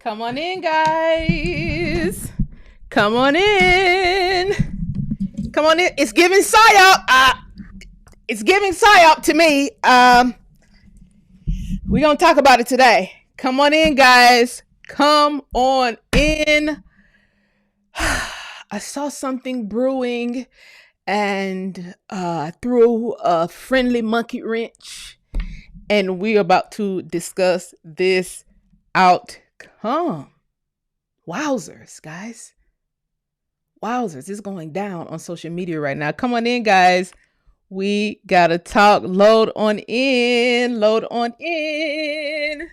Come on in, guys. Come on in. Come on in. It's giving psyop. It's giving psyop to me. We're gonna talk about it today. Come on in, guys. Come on in. I saw something brewing and threw a friendly monkey wrench, and we're about to discuss this outcome. Wowzers, guys. Wowzers, it's going down on social media right now. Come on in, guys. We gotta talk. Load on in. Load on in.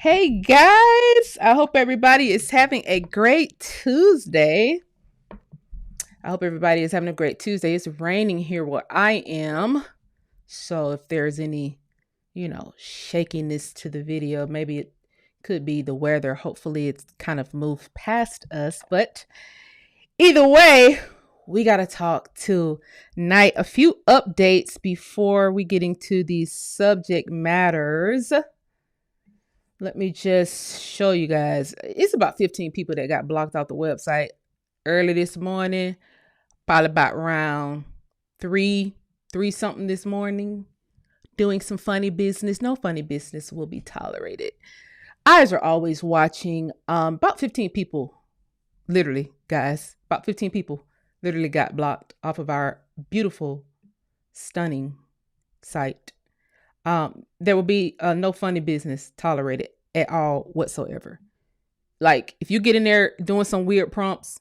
Hey guys, I hope everybody is having a great Tuesday. It's raining here where I am. So if there's any, shakiness to the video, maybe it could be the weather. Hopefully it's kind of moved past us. But either way, we got to talk tonight. A few updates before we get into these subject matters. Let me just show you guys. It's about 15 people that got blocked off the website early this morning. Probably about around 3 something this morning. Doing some funny business. No funny business will be tolerated. Eyes are always watching. About 15 people, literally, guys. About 15 people literally got blocked off of our beautiful, stunning site. There will be no funny business tolerated at all whatsoever. Like, if you get in there doing some weird prompts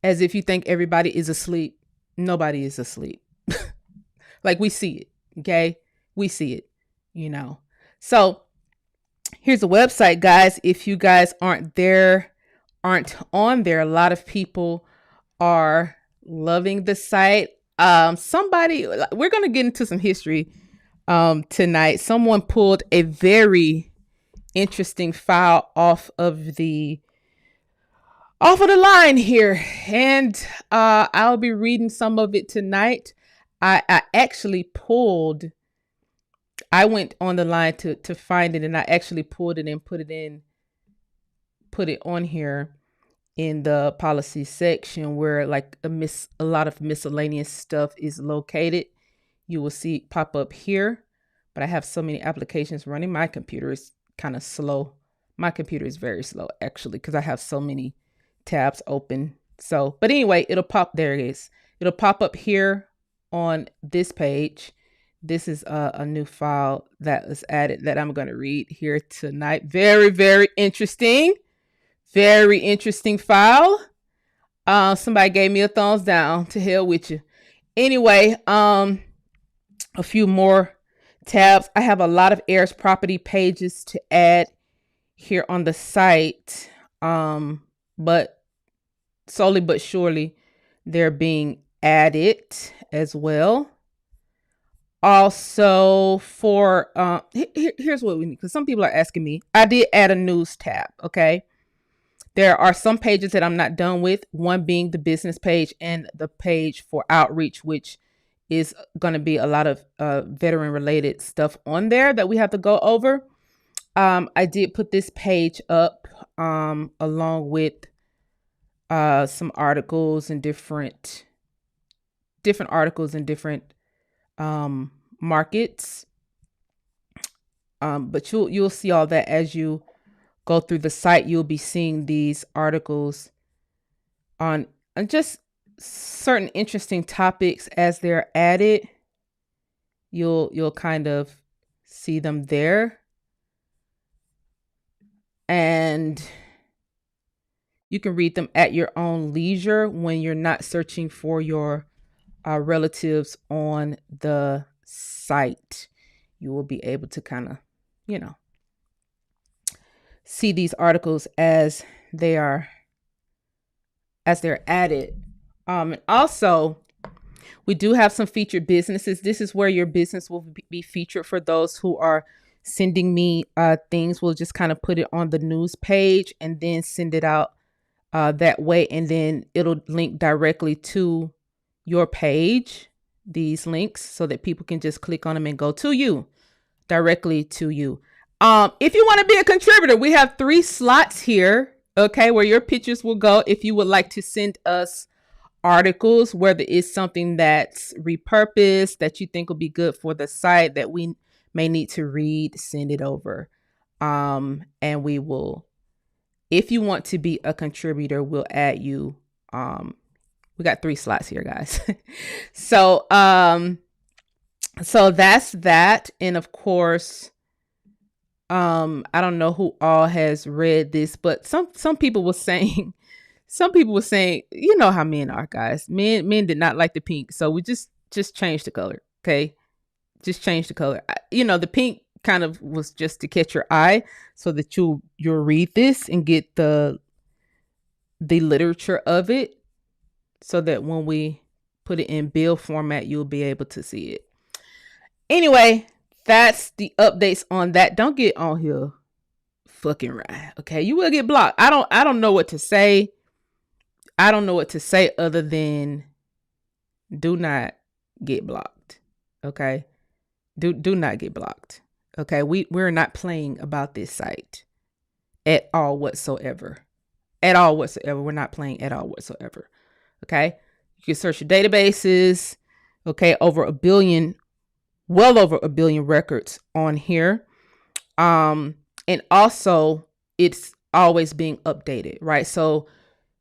as if you think everybody is asleep, nobody is asleep. Like, we see it, okay? We see it, So, here's the website, guys. If you guys aren't on there, a lot of people are loving the site. We're going to get into some history tonight. Someone pulled a very interesting file off of the line here, and I'll be reading some of it tonight. I went on the line to find it, and I actually pulled it and put it on here in the policy section where like a lot of miscellaneous stuff is located. You will see it pop up here, but I have so many applications running. My computer is kind of slow. My computer is very slow, actually, because I have so many tabs open. So, but anyway, it'll pop. There it is. It'll pop up here on this page. This is a new file that was added that I'm going to read here tonight. Very, very interesting. Very interesting file. Somebody gave me a thumbs down. To hell with you. Anyway, a few more tabs. I have a lot of heirs property pages to add here on the site. But slowly but surely they're being added as well. Also, for here's what we need, because some people are asking me. I did add a news tab. Okay, there are some pages that I'm not done with, one being the business page and the page for outreach, which is going to be a lot of veteran related stuff on there that we have to go over. I did put this page up along with some articles and different articles in different markets. But you'll see all that as you go through the site. You'll be seeing these articles on just certain interesting topics as they're added. You'll kind of see them there. And You can read them at your own leisure when you're not searching for your relatives on the site. You will be able to kind of, you know, see these articles they are as they're added. And also, we do have some featured businesses. This is where your business will be featured for those who are sending me things. We'll just kind of put it on the news page and then send it out that way. And then it'll link directly to your page, these links, so that people can just click on them and go to you, directly to you. If you want to be a contributor, we have 3 slots here, okay, where your pictures will go if you would like to send us articles, whether it's something that's repurposed that you think will be good for the site that we may need to read, send it over. And we will, if you want to be a contributor, we'll add you. We got 3 slots here, guys. So that's that. And of course, I don't know who all has read this, but some people were saying, you know how men are, guys. Men did not like the pink, so we just changed the color. Okay, just change the color. You know, the pink kind of was just to catch your eye, so that you'll read this and get the literature of it, so that when we put it in bill format, you'll be able to see it. Anyway, that's the updates on that. Don't get on here fucking right. Okay, you will get blocked. I don't know what to say. I don't know what to say other than do not get blocked. Okay, do not get blocked. Okay, we're not playing about this site at all whatsoever. At all whatsoever. We're not playing at all whatsoever. Okay, you can search your databases. Okay, well over 1 billion records on here. And also it's always being updated, right? So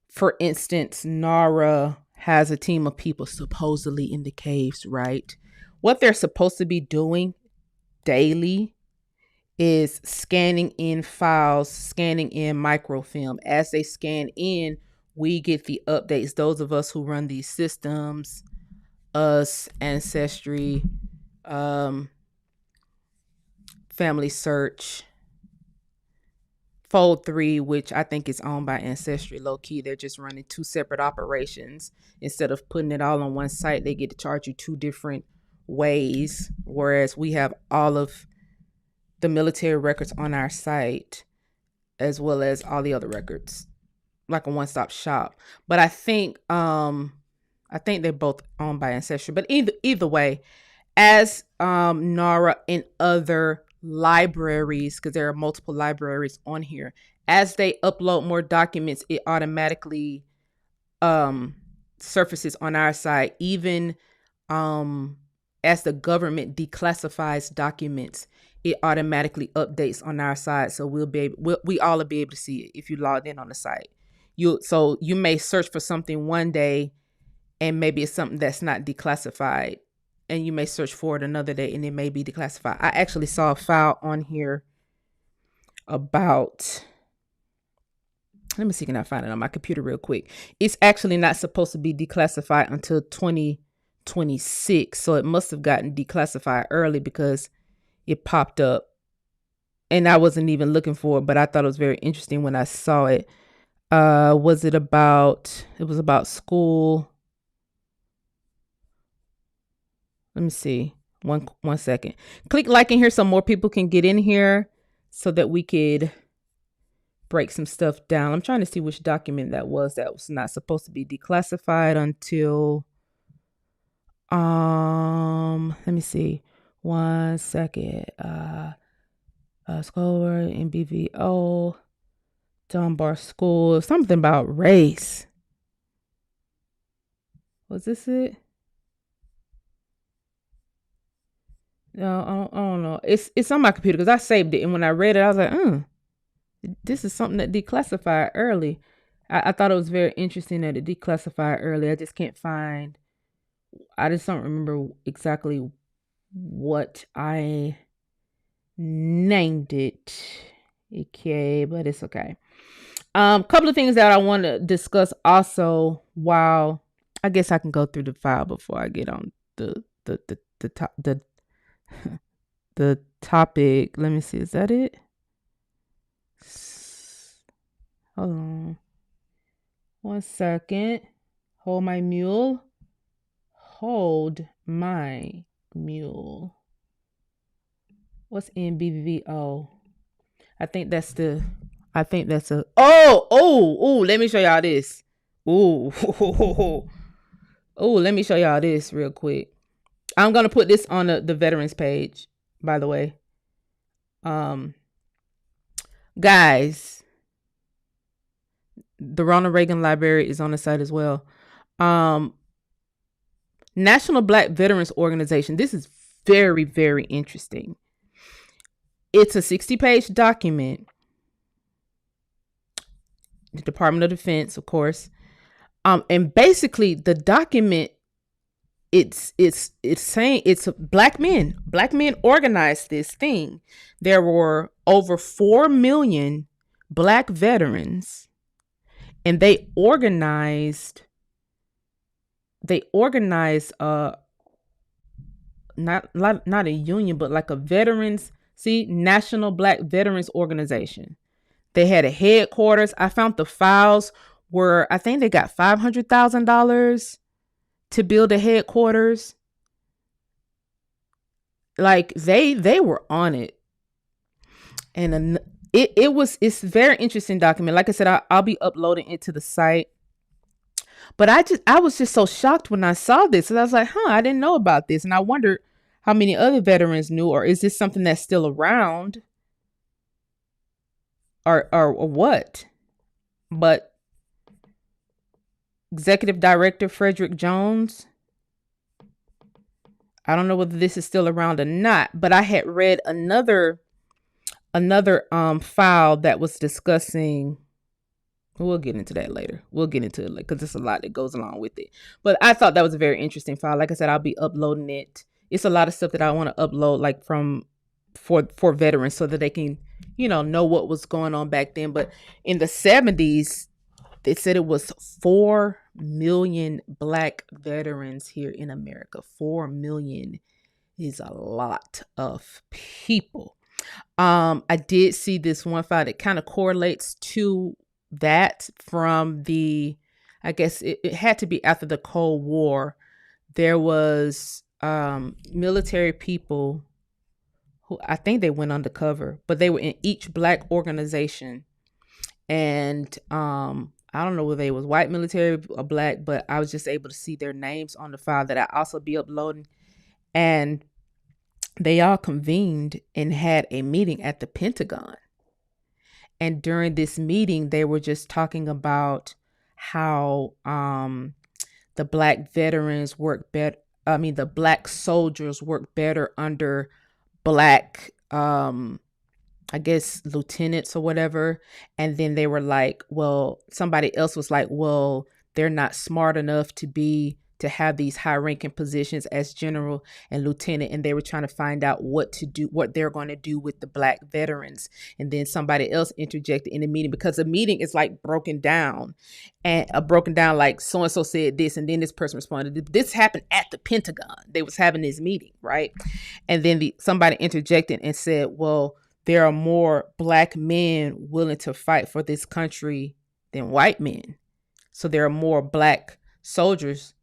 for instance, NARA has a team of people supposedly in the caves, right? What they're supposed to be doing daily is scanning in files, scanning in microfilm. As they scan in, we get the updates. Those of us who run these systems, us, Ancestry, Family Search, Fold 3, which I think is owned by Ancestry, low key. They're just running 2 separate operations. Instead of putting it all on one site, they get to charge you 2 different ways. Whereas we have all of the military records on our site, as well as all the other records, like a one-stop shop. But I think they're both owned by Ancestry. But either way, as NARA and other libraries, because there are multiple libraries on here, as they upload more documents, it automatically surfaces on our site. Even as the government declassifies documents, it automatically updates on our side, so we all will be able to see it if you logged in on the site. So you may search for something one day, and maybe it's something that's not declassified, and you may search for it another day and it may be declassified. I actually saw a file on here about, let me see, can I find it on my computer real quick? It's actually not supposed to be declassified until 2026. So it must have gotten declassified early because it popped up and I wasn't even looking for it, but I thought it was very interesting when I saw it. It was about school. Let me see. One second. Click like in here so more people can get in here so that we could break some stuff down. I'm trying to see which document that was not supposed to be declassified until let me see. 1 second. School NBVO Dunbar School. Something about race. Was this it? No, I don't know. It's on my computer because I saved it, and when I read it, I was like, this is something that declassified early. I thought it was very interesting that it declassified early. I just can't find. I just don't remember exactly what I named it. Okay, but it's okay. Couple of things that I want to discuss also. While I guess I can go through the file before I get on the top the topic. Let me see. Is that it? Hold on. 1 second. Hold my mule. Hold my mule. What's NBVO? I think that's a. Oh, let me show y'all this. Oh, let me show y'all this real quick. I'm going to put this on the veterans page, by the way. Guys, the Ronald Reagan Library is on the site as well. National Black Veterans Organization. This is very, very interesting. It's a 60-page document. The Department of Defense, of course. And basically the document, it's saying it's black men organized this thing. There were over 4 million black veterans, and they organized not a union, but like a veterans, National Black Veterans Organization. They had a headquarters. I found the files where I think they got $500,000 to build a headquarters. Like they were on it. And it's very interesting document. Like I said, I'll be uploading it to the site. But I was just so shocked when I saw this. And I was like, I didn't know about this. And I wondered how many other veterans knew, or is this something that's still around? Or what? But Executive Director Frederick Jones, I don't know whether this is still around or not, but I had read another file that was discussing. We'll get into that later. We'll get into it because there's a lot that goes along with it. But I thought that was a very interesting file. Like I said, I'll be uploading it. It's a lot of stuff that I want to upload, like for veterans, so that they can, know what was going on back then. But in the 70s, they said it was 4 million black veterans here in America. 4 million is a lot of people. I did see this one file that kind of correlates to that from I guess it had to be after the Cold War. There was military people who I think they went undercover, but they were in each black organization. And I don't know whether they was white military or black, but I was just able to see their names on the file that I also be uploading. And they all convened and had a meeting at the Pentagon. And during this meeting, they were just talking about how the black veterans work better. I mean, the black soldiers work better under black, I guess, lieutenants or whatever. And then they were like, well, somebody else was like, well, they're not smart enough to have these high ranking positions as general and lieutenant. And they were trying to find out what they're going to do with the black veterans. And then somebody else interjected in the meeting, because the meeting is like broken down like so-and-so said this. And then this person responded, this happened at the Pentagon. They was having this meeting, right? And then somebody interjected and said, well, there are more black men willing to fight for this country than white men. So there are more black soldiers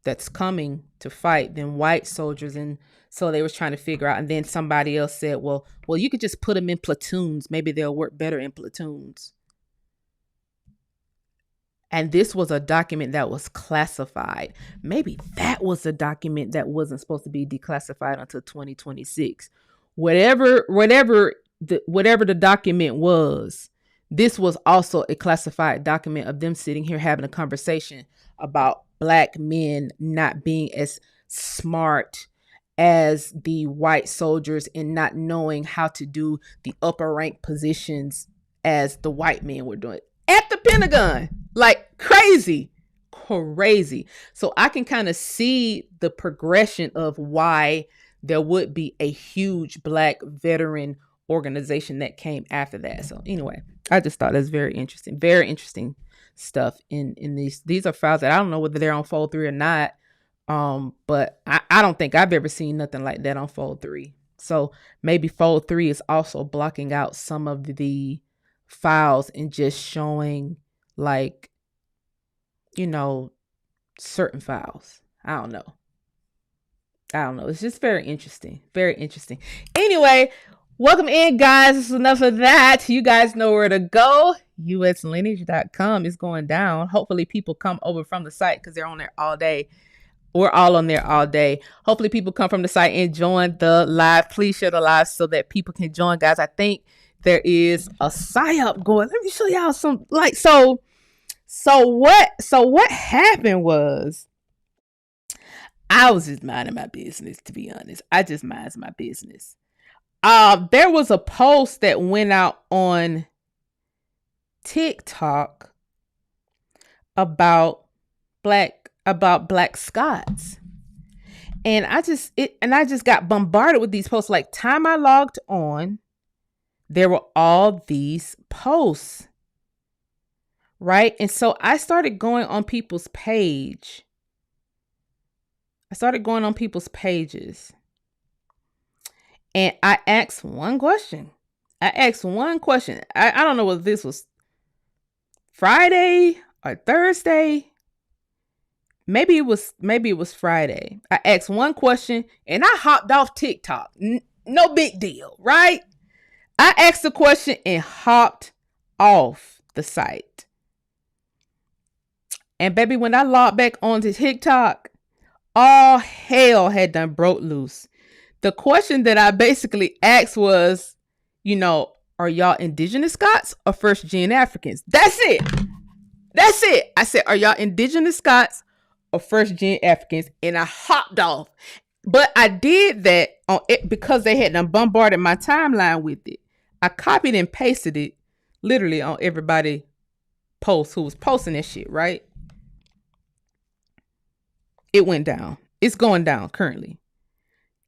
that's coming to fight than white soldiers. And so they was trying to figure out. And then somebody else said, well, you could just put them in platoons. Maybe they'll work better in platoons. And this was a document that was classified. Maybe that was a document that wasn't supposed to be declassified until 2026. Whatever the document was, this was also a classified document of them sitting here having a conversation about black men not being as smart as the white soldiers and not knowing how to do the upper rank positions as the white men were doing at the Pentagon. Like crazy. So I can kind of see the progression of why there would be a huge black veteran organization that came after that. So anyway, I just thought that's very interesting stuff in these are files that I don't know whether they're on fold 3 or not. But I don't think I've ever seen nothing like that on fold 3. So maybe fold 3 is also blocking out some of the files and just showing, like, certain files. I don't know. It's just very interesting. Very interesting. Anyway, welcome in, guys. This is enough of that. You guys know where to go. uslineage.com is going down. Hopefully people come over from the site because they're on there all day. We're all on there all day. Hopefully people come from the site and join the live. Please share the live so that people can join, guys. I think there is a psyop going. Let me show y'all some, like, so what happened was, I was just minding my business, to be honest. I just mind my business. There was a post that went out on TikTok about Black Scots. And I just got bombarded with these posts. Like, time I logged on, there were all these posts. Right? And so I started going on people's page. I started going on people's pages. And I asked one question. I don't know whether this was Friday or Thursday. Maybe it was Friday. I asked one question and I hopped off TikTok. No big deal, right? I asked the question and hopped off the site. And baby, when I logged back onto TikTok, all hell had done broke loose. The question that I basically asked was, are y'all indigenous Scots or first gen Africans? That's it. I said, are y'all indigenous Scots or first gen Africans? And I hopped off. But I did that on it because they had done bombarded my timeline with it. I copied and pasted it literally on everybody post who was posting that shit, right? It went down. It's going down currently.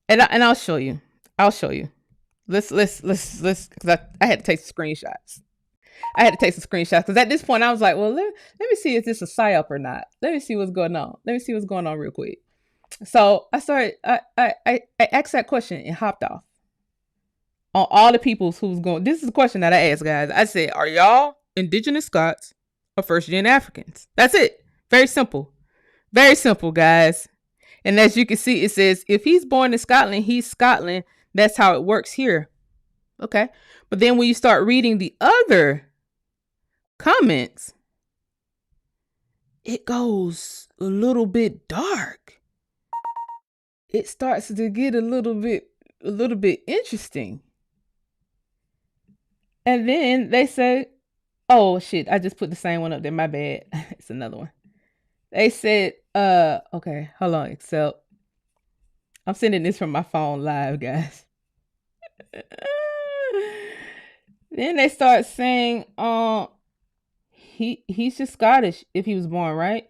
And I'll show you. Let's cause I had to take some screenshots. Because at this point I was like, well, let me see if this is a psyop or not. Let me see what's going on. Real quick. So I asked that question and hopped off on all the people who was going. This is the question that I asked, guys. I said, are y'all indigenous Scots or first gen Africans? That's it. Very simple, guys. And as you can see, it says, if he's born in Scotland, he's Scotland. That's how it works here. Okay. But then when you start reading the other comments, it goes a little bit dark. It starts to get a little bit interesting. And then they say, oh shit, I just put the same one up there. My bad. It's another one. They said, okay, hold on, Excel. I'm sending this from my phone live, guys. Then they start saying, he's just Scottish if he was born, right?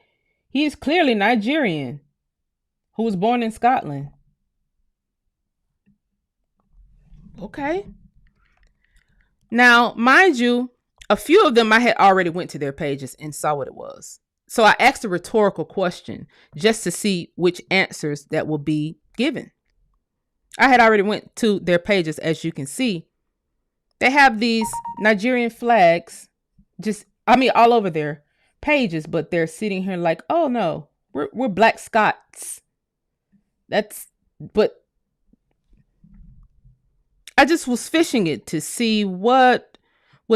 He is clearly Nigerian who was born in Scotland. Okay. Now, mind you, a few of them I had already went to their pages and saw what it was. So I asked a rhetorical question just to see which answers that will be given. I had already went to their pages, as you can see. They have these Nigerian flags all over their pages, but they're sitting here like, oh no, we're Black Scots. But I just was fishing it to see what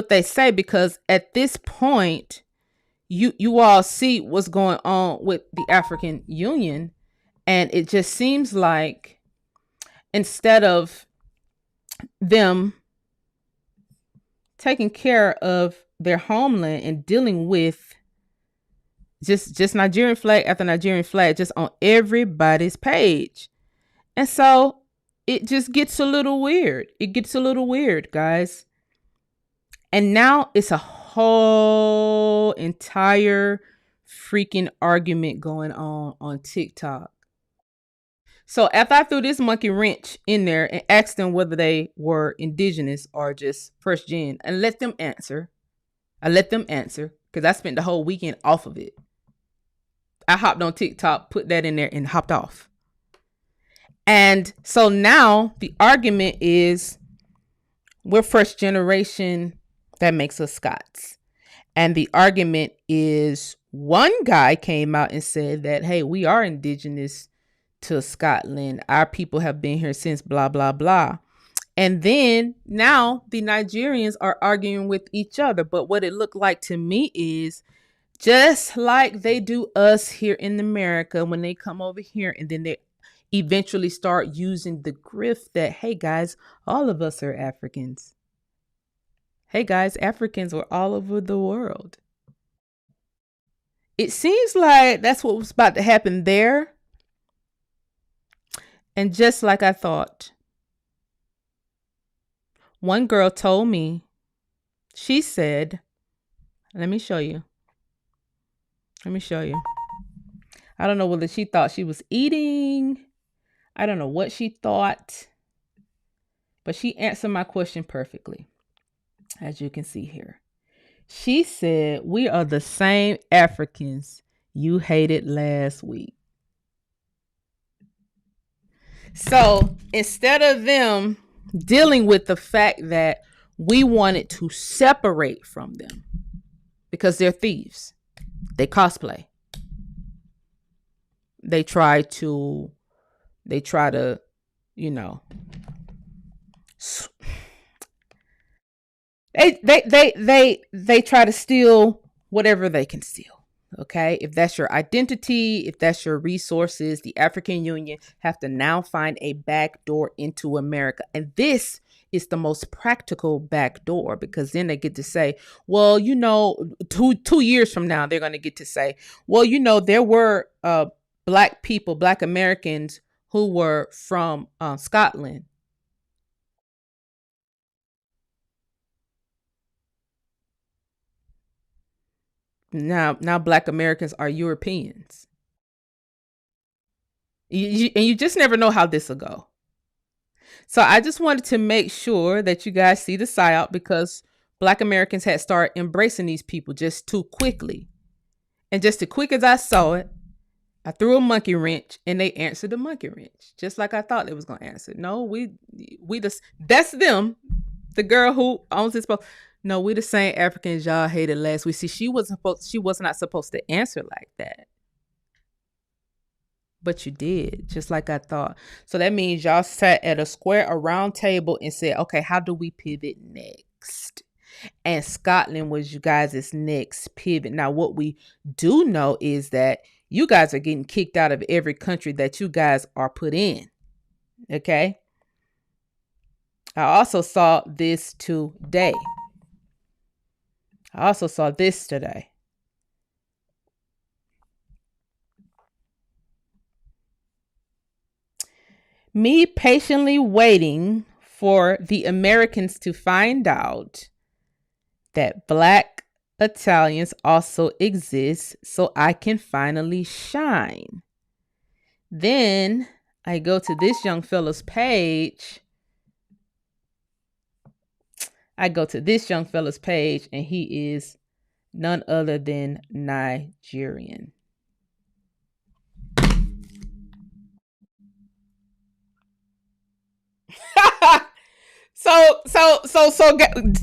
they say, because at this point, you all see what's going on with the African Union, and it just seems like instead of them taking care of their homeland and dealing with just Nigerian flag after Nigerian flag just on everybody's page. And so it just gets a little weird. Guys. And now it's a whole entire freaking argument going on TikTok. So after I threw this monkey wrench in there and asked them whether they were indigenous or just first gen and let them answer, because I spent the whole weekend off of it. I hopped on TikTok, put that in there, and hopped off. And so now the argument is we're first generation. That makes us Scots. And the argument is one guy came out and said that, hey, we are indigenous to Scotland. Our people have been here since blah, blah, blah. And then now the Nigerians are arguing with each other. But what it looked like to me is just like they do us here in America when they come over here and then they eventually start using the grift that, hey guys, all of us are Africans. Hey guys, Africans were all over the world. It seems like that's what was about to happen there. And just like I thought, one girl told me, she said, let me show you. I don't know whether she thought she was eating. I don't know what she thought, but she answered my question perfectly, as you can see here. She said, we are the same Africans you hated last week. So instead of them dealing with the fact that we wanted to separate from them because they're thieves, they cosplay. They try to, you know, they try to steal whatever they can steal. Okay, if that's your identity, if that's your resources, the African Union have to now find a back door into America. And this is the most practical back door, because then they get to say, well, you know, two years from now, they're going to get to say, well, you know, there were Black people, Black Americans who were from Scotland. Now Black Americans are Europeans. And you just never know how this will go. So I just wanted to make sure that you guys see the psyop, because Black Americans had started embracing these people just too quickly. And just as quick as I saw it, I threw a monkey wrench and they answered the monkey wrench, just like I thought they was going to answer. No, that's them. The girl who owns this post. No, we the same Africans y'all hated last week. See, she was not supposed to answer like that. But you did, just like I thought. So that means y'all sat at a square, a round table and said, okay, how do we pivot next? And Scotland was you guys' next pivot. Now, what we do know is that you guys are getting kicked out of every country that you guys are put in. Okay? I also saw this today. Me patiently waiting for the Americans to find out that Black Italians also exist so I can finally shine. Then I go to this young fella's page. And he is none other than Nigerian. So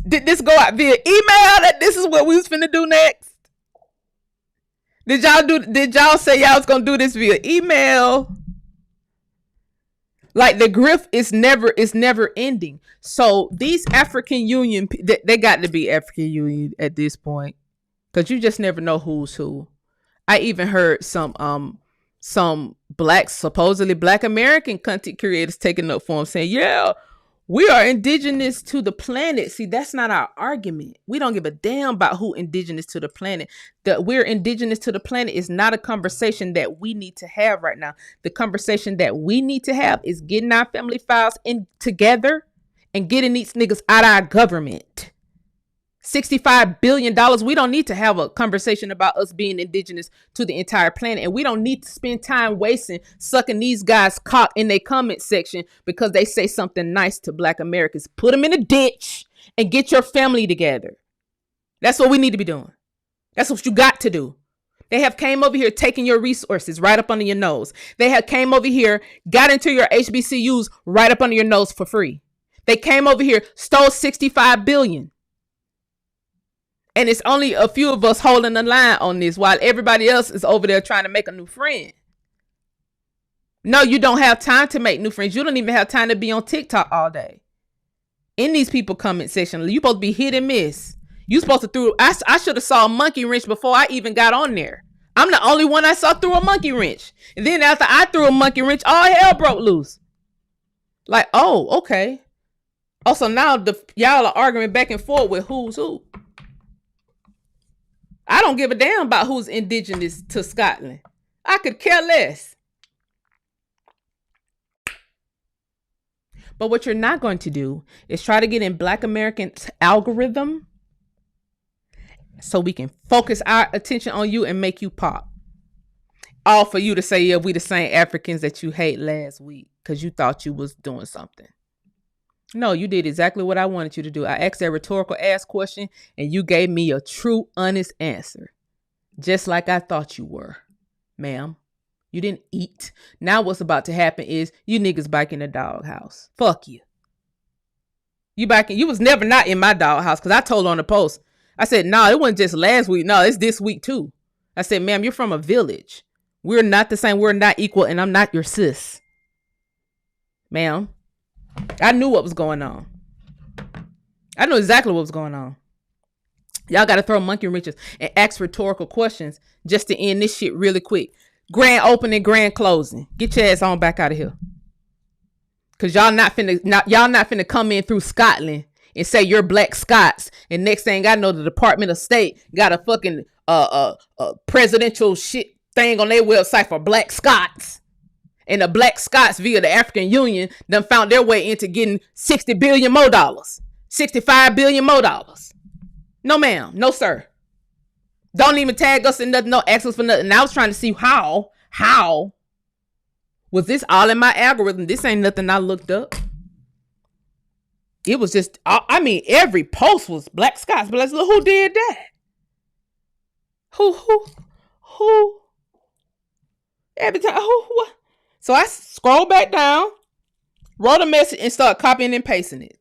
did this go out via email that this is what we was finna do next? Did y'all say y'all was gonna do this via email? Like, the grift is never ending. So these African Union, they got to be African Union at this point, because you just never know who's who. I even heard some supposedly Black American content creators taking up for them, saying, yeah, we are indigenous to the planet. See, that's not our argument. We don't give a damn about who indigenous to the planet. That we're indigenous to the planet is not a conversation that we need to have right now. The conversation that we need to have is getting our family files in together and getting these niggas out of our government. $65 billion. We don't need to have a conversation about us being indigenous to the entire planet. And we don't need to spend time wasting sucking these guys' cock in their comment section because they say something nice to Black Americans. Put them in a ditch and get your family together. That's what we need to be doing. That's what you got to do. They have came over here taking your resources right up under your nose. They have came over here, got into your HBCUs right up under your nose for free. They came over here, stole $65 billion. And it's only a few of us holding the line on this while everybody else is over there trying to make a new friend. No, you don't have time to make new friends. You don't even have time to be on TikTok all day. In these people comment section, you're supposed to be hit and miss. You supposed to I should have saw a monkey wrench before I even got on there. I'm the only one I saw through a monkey wrench. And then after I threw a monkey wrench, all hell broke loose. Like, oh, okay. Also, now y'all are arguing back and forth with who's who. I don't give a damn about who's indigenous to Scotland. I could care less. But what you're not going to do is try to get in Black Americans' algorithm so we can focus our attention on you and make you pop. All for you to say, yeah, we the same Africans that you hate last week because you thought you was doing something. No, you did exactly what I wanted you to do. I asked that rhetorical ass question and you gave me a true, honest answer. Just like I thought you were, ma'am. You didn't eat. Now what's about to happen is you niggas back in the doghouse. Fuck you. You was never not in my doghouse because I told on the post. I said, no, it wasn't just last week. No, it's this week too. I said, ma'am, you're from a village. We're not the same. We're not equal. And I'm not your sis. Ma'am. I knew what was going on. I knew exactly what was going on. Y'all got to throw monkey wrenches and ask rhetorical questions just to end this shit really quick. Grand opening, grand closing. Get your ass on back out of here. Cause y'all not finna come in through Scotland and say you're Black Scots. And next thing I know, the Department of State got a fucking presidential shit thing on their website for Black Scots. And the Black Scots via the African Union done found their way into getting $60 billion more dollars. $65 billion more dollars. No, ma'am. No, sir. Don't even tag us in nothing. No, ask us for nothing. And I was trying to see how was this all in my algorithm? This ain't nothing I looked up. It was just, I mean, every post was Black Scots. But let's look who did that. Who? Every time, who? So I scroll back down, wrote a message, and start copying and pasting it.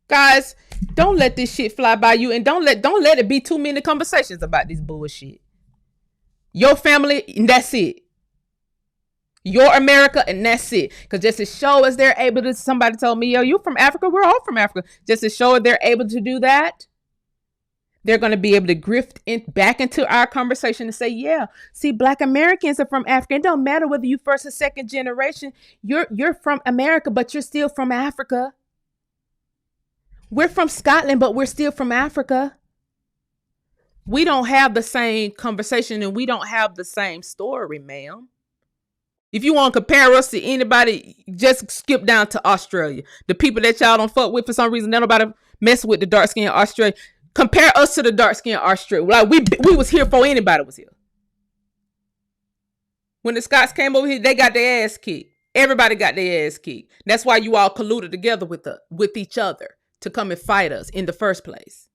Guys, don't let this shit fly by you, and don't let it be too many conversations about this bullshit. Your family, and that's it. Your America, and that's it. Because just to show us they're able to, somebody told me, yo, you from Africa? We're all from Africa. Just to show they're able to do that, they're going to be able to grift back into our conversation and say, yeah, see, Black Americans are from Africa. It don't matter whether you first or second generation. You're from America, but you're still from Africa. We're from Scotland, but we're still from Africa. We don't have the same conversation and we don't have the same story, ma'am. If you want to compare us to anybody, just skip down to Australia. The people that y'all don't fuck with for some reason, nobody mess with the dark skinned Australia. Compare us to the dark skinned Australia. Like we was here before anybody was here. When the Scots came over here, they got their ass kicked. Everybody got their ass kicked. That's why you all colluded together with each other to come and fight us in the first place.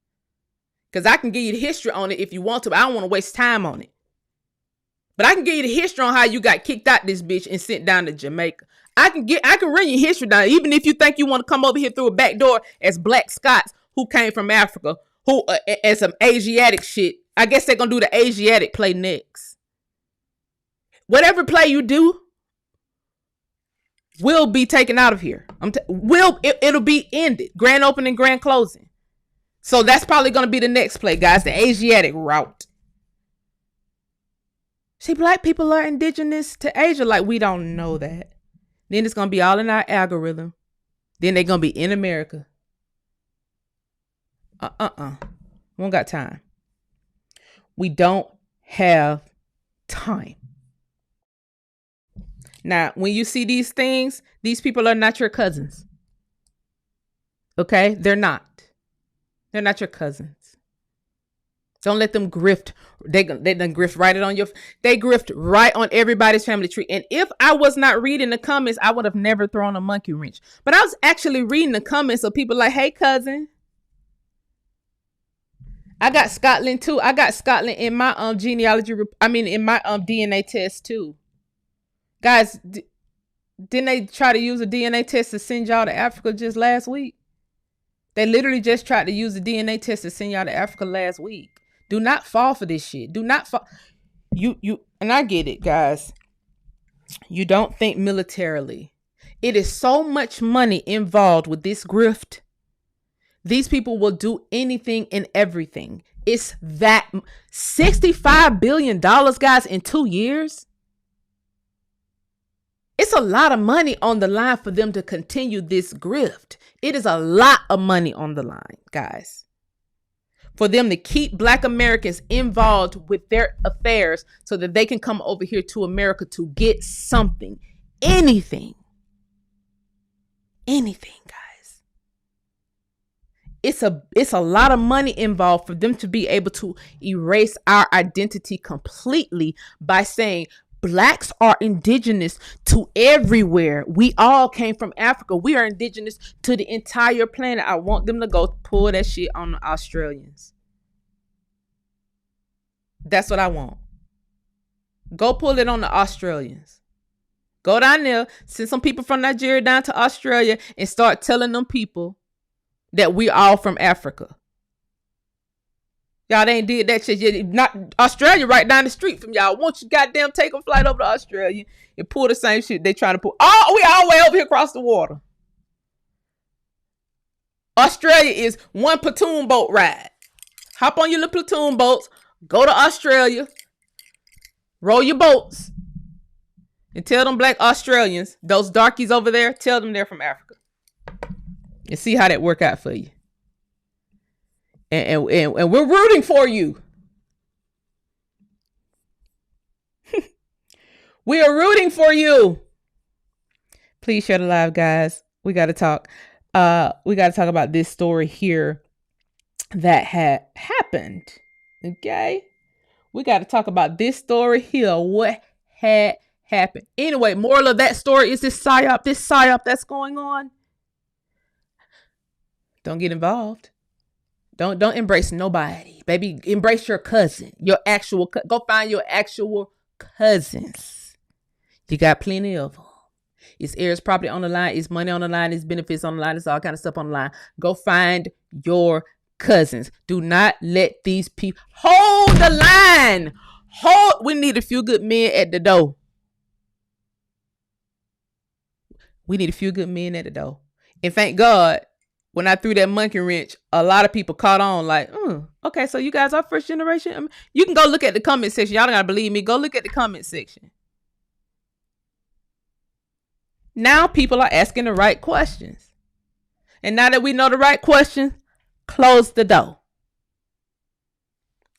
Because I can give you the history on it if you want to, but I don't want to waste time on it. But I can give you the history on how you got kicked out this bitch and sent down to Jamaica. I can run your history down, even if you think you want to come over here through a back door as Black Scots who came from Africa, who and some Asiatic shit. I guess they're gonna do the Asiatic play next. Whatever play you do will be taken out of here. It'll be ended. Grand opening, grand closing. So that's probably gonna be the next play, guys. The Asiatic route. See, Black people are indigenous to Asia. Like, we don't know that. Then it's going to be all in our algorithm. Then they're going to be in America. We don't got time. We don't have time. Now, when you see these things, these people are not your cousins. Okay? They're not. They're not your cousins. Don't let them grift. They done grift right on your. They grift right on everybody's family tree. And if I was not reading the comments, I would have never thrown a monkey wrench. But I was actually reading the comments of people like, "Hey, cousin, I got Scotland too. I got Scotland in my genealogy. In my DNA test too, guys. Didn't they try to use a DNA test to send y'all to Africa just last week? They literally just tried to use the DNA test to send y'all to Africa last week. Do not fall for this shit. Do not fall. You and I get it, guys. You don't think militarily. It is so much money involved with this grift. These people will do anything and everything. It's that $65 billion, guys, in 2 years. It's a lot of money on the line for them to continue this grift. It is a lot of money on the line, guys. For them to keep Black Americans involved with their affairs so that they can come over here to America to get something. Anything, guys. It's a lot of money involved for them to be able to erase our identity completely by saying, Blacks are indigenous to everywhere. We all came from Africa. We are indigenous to the entire planet. I want them to go pull that shit on the Australians. That's what I want. Go pull it on the Australians. Go down there, send some people from Nigeria down to Australia and start telling them people that we all from Africa. Y'all ain't did that shit yet. Not Australia right down the street from y'all. Won't you goddamn take a flight over to Australia and pull the same shit they trying to pull? Oh, we all the way over here across the water. Australia is one platoon boat ride. Hop on your little platoon boats. Go to Australia. Row your boats. And tell them Black Australians, those darkies over there, tell them they're from Africa. And see how that work out for you. And we're rooting for you. We are rooting for you. Please share the live, guys. We got to talk. We got to talk about this story here that had happened. Okay. We got to talk about this story here. What had happened. Anyway, moral of that story is this psyop that's going on. Don't get involved. Don't embrace nobody, baby. Embrace your cousin, your actual. Go find your actual cousins. You got plenty of them. It's heirs property on the line. It's money on the line. It's benefits on the line. It's all kind of stuff on the line. Go find your cousins. Do not let these people hold the line. We need a few good men at the door. We need a few good men at the door. And thank God, when I threw that monkey wrench, a lot of people caught on like, okay, so you guys are first generation. You can go look at the comment section. Y'all don't gotta believe me. Go look at the comment section. Now people are asking the right questions. And now that we know the right questions, close the door.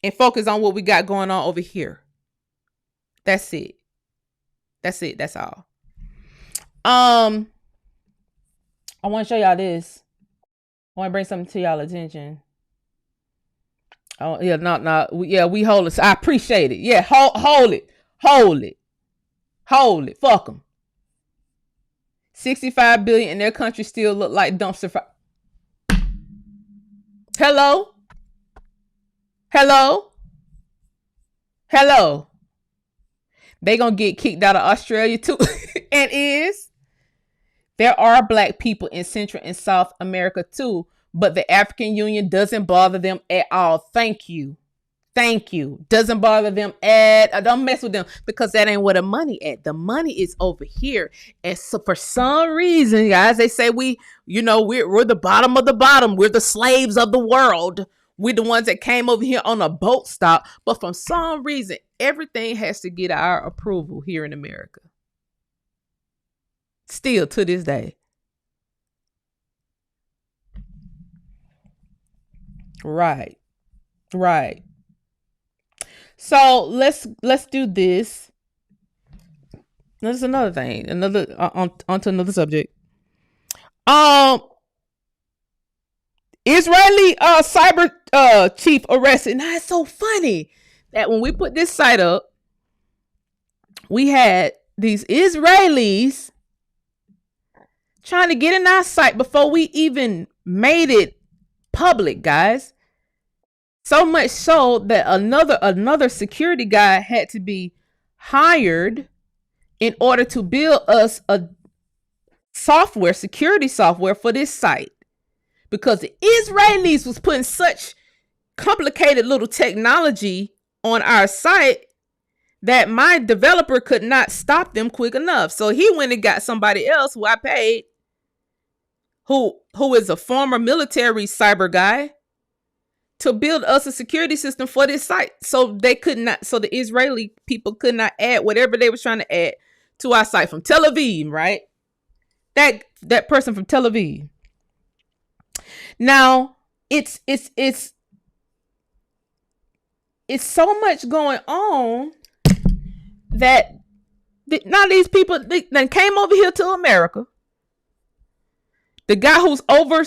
And focus on what we got going on over here. That's it. That's all. I want to show y'all this. I want to bring something to y'all attention. Oh, yeah, yeah, we hold it. I appreciate it. Yeah, hold it. Fuck them. 65 billion in their country still look like dumpster fire. Hello. They gonna get kicked out of Australia too. And there are Black people in Central and South America too, but the African Union doesn't bother them at all. Thank you. Doesn't bother them don't mess with them, because that ain't where the money at. The money is over here. And so for some reason, guys, they say we're the bottom of the bottom. We're the slaves of the world. We're the ones that came over here on a boat stop. But for some reason, everything has to get our approval here in America. Still to this day. Right. So let's do this. There's another thing. Onto another subject. Israeli cyber chief arrested. Now it's so funny that when we put this site up, we had these Israelis trying to get in our site before we even made it public, guys. So much so that another security guy had to be hired in order to build us a security software for this site, because the Israelis was putting such complicated little technology on our site that my developer could not stop them quick enough. So he went and got somebody else who I paid, who is a former military cyber guy, to build us a security system for this site. So the Israeli people could not add whatever they was trying to add to our site from Tel Aviv, right? That person from Tel Aviv. Now, it's so much going on that now these people they came over here to America. The guy who's over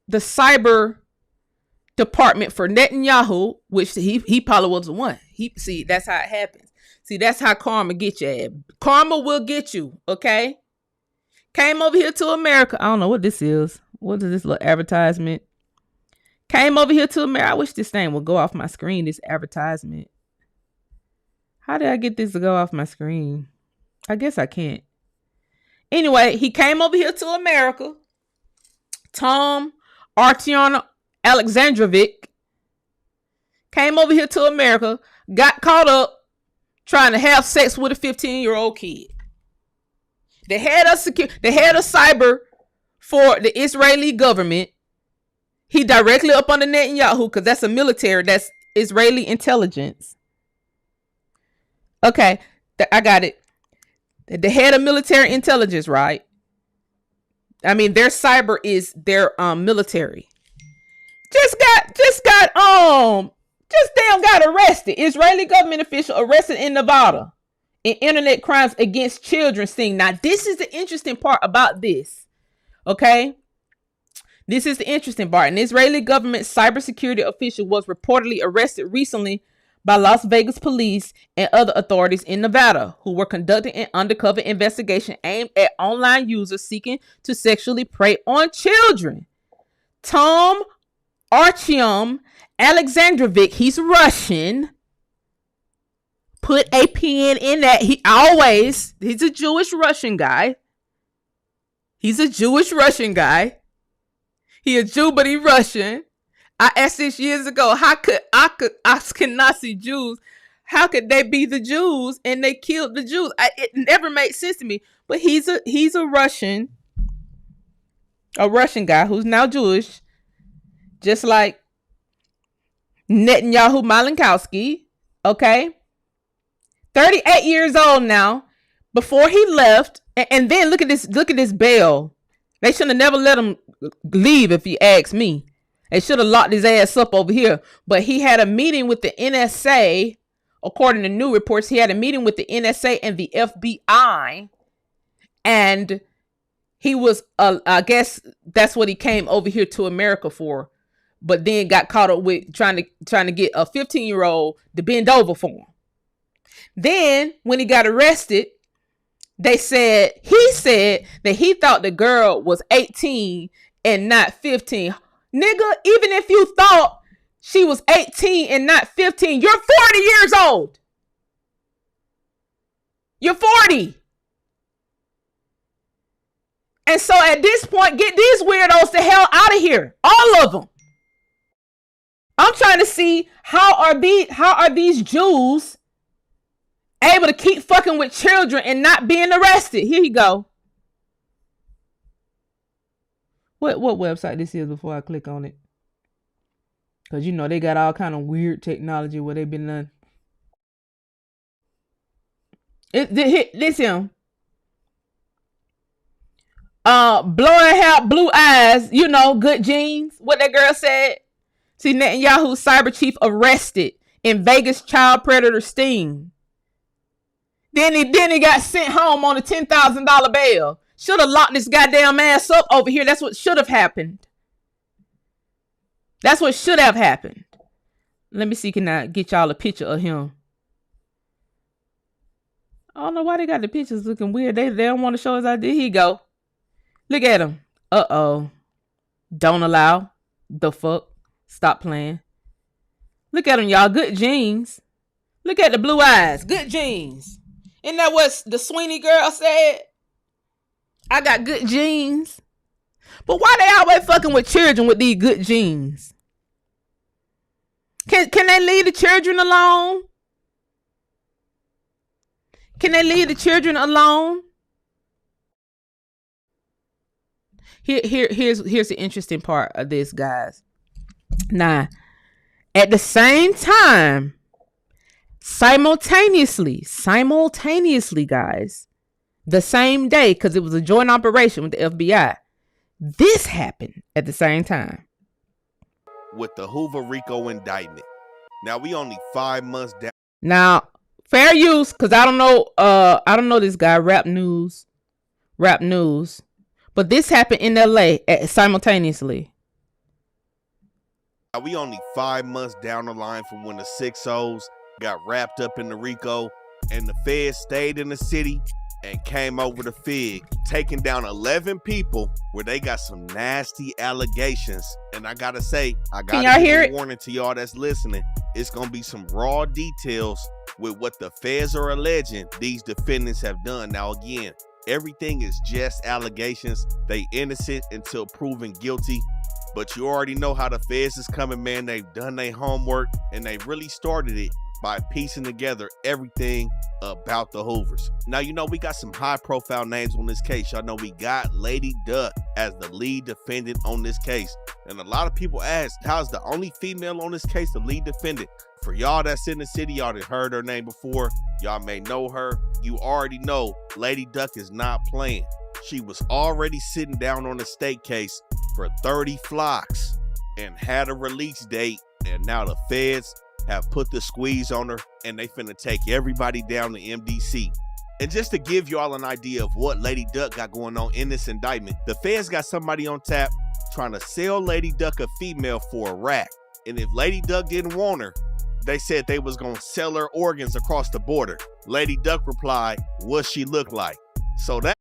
the cyber department for Netanyahu, which he probably was the one. That's how it happens. See, that's how karma gets you. Karma will get you, okay? Came over here to America. I don't know what this is. What is this little advertisement? Came over here to America. I wish this thing would go off my screen, this advertisement. How did I get this to go off my screen? I guess I can't. Anyway, he came over here to America. Tom Artyom Alexandrovich came over here to America, got caught up trying to have sex with a 15-year-old kid. They had a cyber for the Israeli government. He directly up under Netanyahu because that's a military. That's Israeli intelligence. Okay, I got it. The head of military intelligence, right? I mean, their cyber is their military. Just got arrested. Israeli government official arrested in Nevada in internet crimes against children sting. Now, this is the interesting part about this. Okay? This is the interesting part. An Israeli government cybersecurity official was reportedly arrested recently by Las Vegas police and other authorities in Nevada, who were conducting an undercover investigation aimed at online users seeking to sexually prey on children. Tom Artyom Alexandrovich, he's Russian, put a pin in that. He's a Jewish Russian guy. He's a Jewish Russian guy. He a Jew, but he Russian. I asked this years ago, how could Nazi Jews, how could they be the Jews and they killed the Jews? It never made sense to me. But he's a Russian guy who's now Jewish, just like Netanyahu Malinkowski, okay? 38 years old now. Before he left, and then look at this bail. They should have never let him leave, if you ask me. They should have locked his ass up over here. But he had a meeting with the NSA. According to new reports, he had a meeting with the NSA and the FBI. And he was, I guess that's what he came over here to America for. But then got caught up with trying to get a 15-year-old to bend over for him. Then when he got arrested, he said that he thought the girl was 18 and not 15. Nigga, even if you thought she was 18 and not 15, you're 40 years old. You're 40. And so at this point, get these weirdos the hell out of here. All of them. I'm trying to see how are these Jews able to keep fucking with children and not being arrested. Here you go. What website this is before I click on it? Because, you know, they got all kind of weird technology where they've been done. This him. Blowing hair, blue eyes, you know, good genes. What that girl said. See, Netanyahu's cyber chief arrested in Vegas child predator sting. Then he got sent home on a $10,000 bail. Should have locked this goddamn ass up over here. That's what should have happened. That's what should have happened. Let me see, can I get y'all a picture of him? I don't know why they got the pictures looking weird. They don't want to show us ID. Here you go. Look at him. Uh-oh. Don't allow. The fuck? Stop playing. Look at him, y'all. Good jeans. Look at the blue eyes. Good jeans. Isn't that what the Sweeney girl said? I got good jeans. But why they always fucking with children with these good jeans? Can they leave the children alone? Can they leave the children alone? Here's the interesting part of this, guys. Now, at the same time, simultaneously, guys, the same day, because it was a joint operation with the FBI, this happened at the same time. With the Hoover RICO indictment. Now we only 5 months down. Now, fair use, because I don't know this guy, Rap News. But this happened in LA simultaneously. Now we only 5 months down the line from when the 6-0s got wrapped up in the RICO, and the feds stayed in the city and came over the Fig, taking down 11 people where they got some nasty allegations. And I gotta say, I gotta give a warning to y'all that's listening. It's gonna be some raw details with what the feds are alleging these defendants have done. Now again, everything is just allegations. They innocent until proven guilty. But you already know how the feds is coming, man. They've done their homework, and they really started it by piecing together everything about the Hoovers. Now, you know, we got some high profile names on this case. Y'all know we got Lady Duck as the lead defendant on this case. And a lot of people ask, how's the only female on this case the lead defendant? For y'all that's in the city, y'all done heard her name before. Y'all may know her. You already know Lady Duck is not playing. She was already sitting down on the state case for 30 flocks and had a release date. And now the feds have put the squeeze on her, and they finna take everybody down to MDC. And just to give y'all an idea of what Lady Duck got going on in this indictment, the feds got somebody on tap trying to sell Lady Duck a female for a rack. And if Lady Duck didn't want her, they said they was gonna sell her organs across the border. Lady Duck replied, what she look like? So that...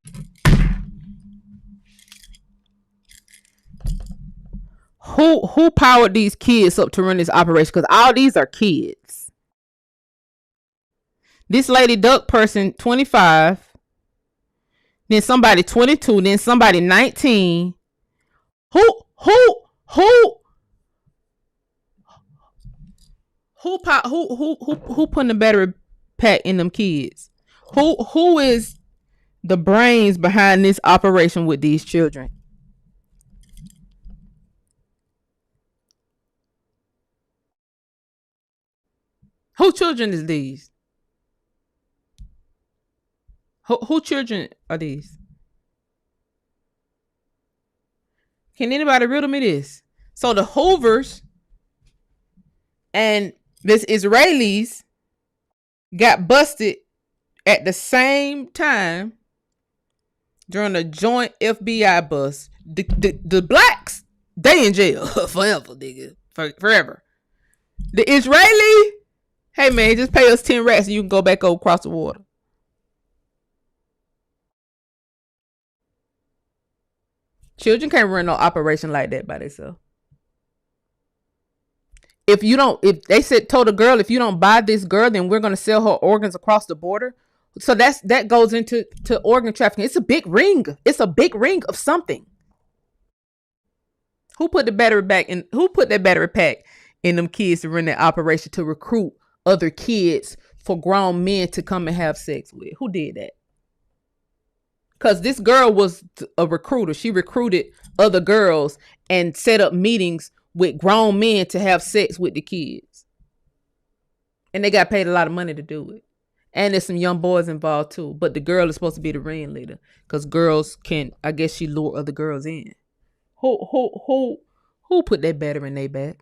Who powered these kids up to run this operation? Because all these are kids. This Lady Duck person, 25. Then somebody 22. Then somebody 19. Who putting the battery pack in them kids? Who is the brains behind this operation with these children? Who children is these? Who children are these? Can anybody riddle me this? So the Hoovers and this Israelis got busted at the same time during a joint FBI bust. The blacks, they in jail forever, nigga. Forever. The Israeli, hey man, just pay us 10 rats and you can go back over across the water. Children can't run no operation like that by themselves. If they told a girl, if you don't buy this girl, then we're gonna sell her organs across the border. So that goes into organ trafficking. It's a big ring. It's a big ring of something. Who put the battery back in? Who put that battery pack in them kids to run that operation to recruit other kids for grown men to come and have sex with? Who did that? Because this girl was a recruiter. She recruited other girls and set up meetings with grown men to have sex with the kids. And they got paid a lot of money to do it. And there's some young boys involved too. But the girl is supposed to be the ringleader. Because girls can, I guess she lure other girls in. Who put that battery in their back?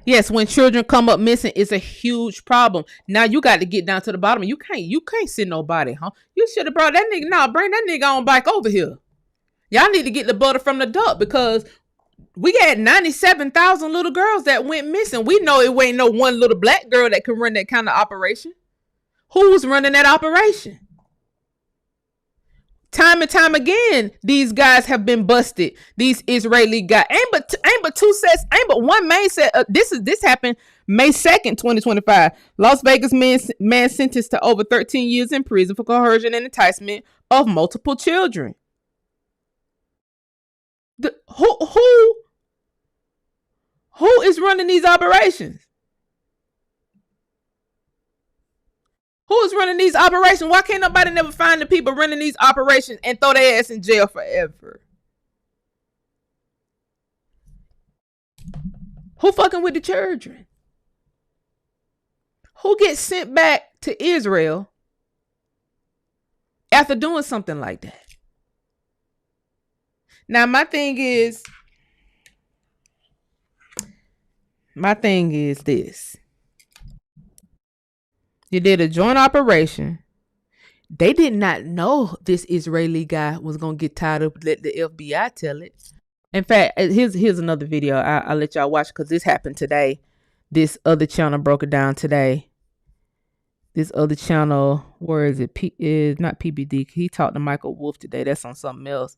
Yes, when children come up missing, it's a huge problem. Now you got to get down to the bottom. You can't send nobody, huh? You should have brought that nigga. Nah, bring that nigga on back over here. Y'all need to get the butter from the duck because we had 97,000 little girls that went missing. We know it ain't no one little black girl that can run that kind of operation. Who's running that operation? Time and time again, these guys have been busted. These Israeli guys ain't but two sets, ain't but one main set. This happened May 2nd, 2025. Las Vegas man sentenced to over 13 years in prison for coercion and enticement of multiple children. Who is running these operations? Who is running these operations? Why can't nobody never find the people running these operations and throw their ass in jail forever? Who fucking with the children? Who gets sent back to Israel after doing something like that? Now, my thing is this. You did a joint operation. They did not know this Israeli guy was going to get tied up. Let the FBI tell it. In fact, here's another video I'll let y'all watch because this happened today. This other channel broke it down today. This other channel, where is it? Is not PBD. He talked to Michael Wolf today. That's on something else.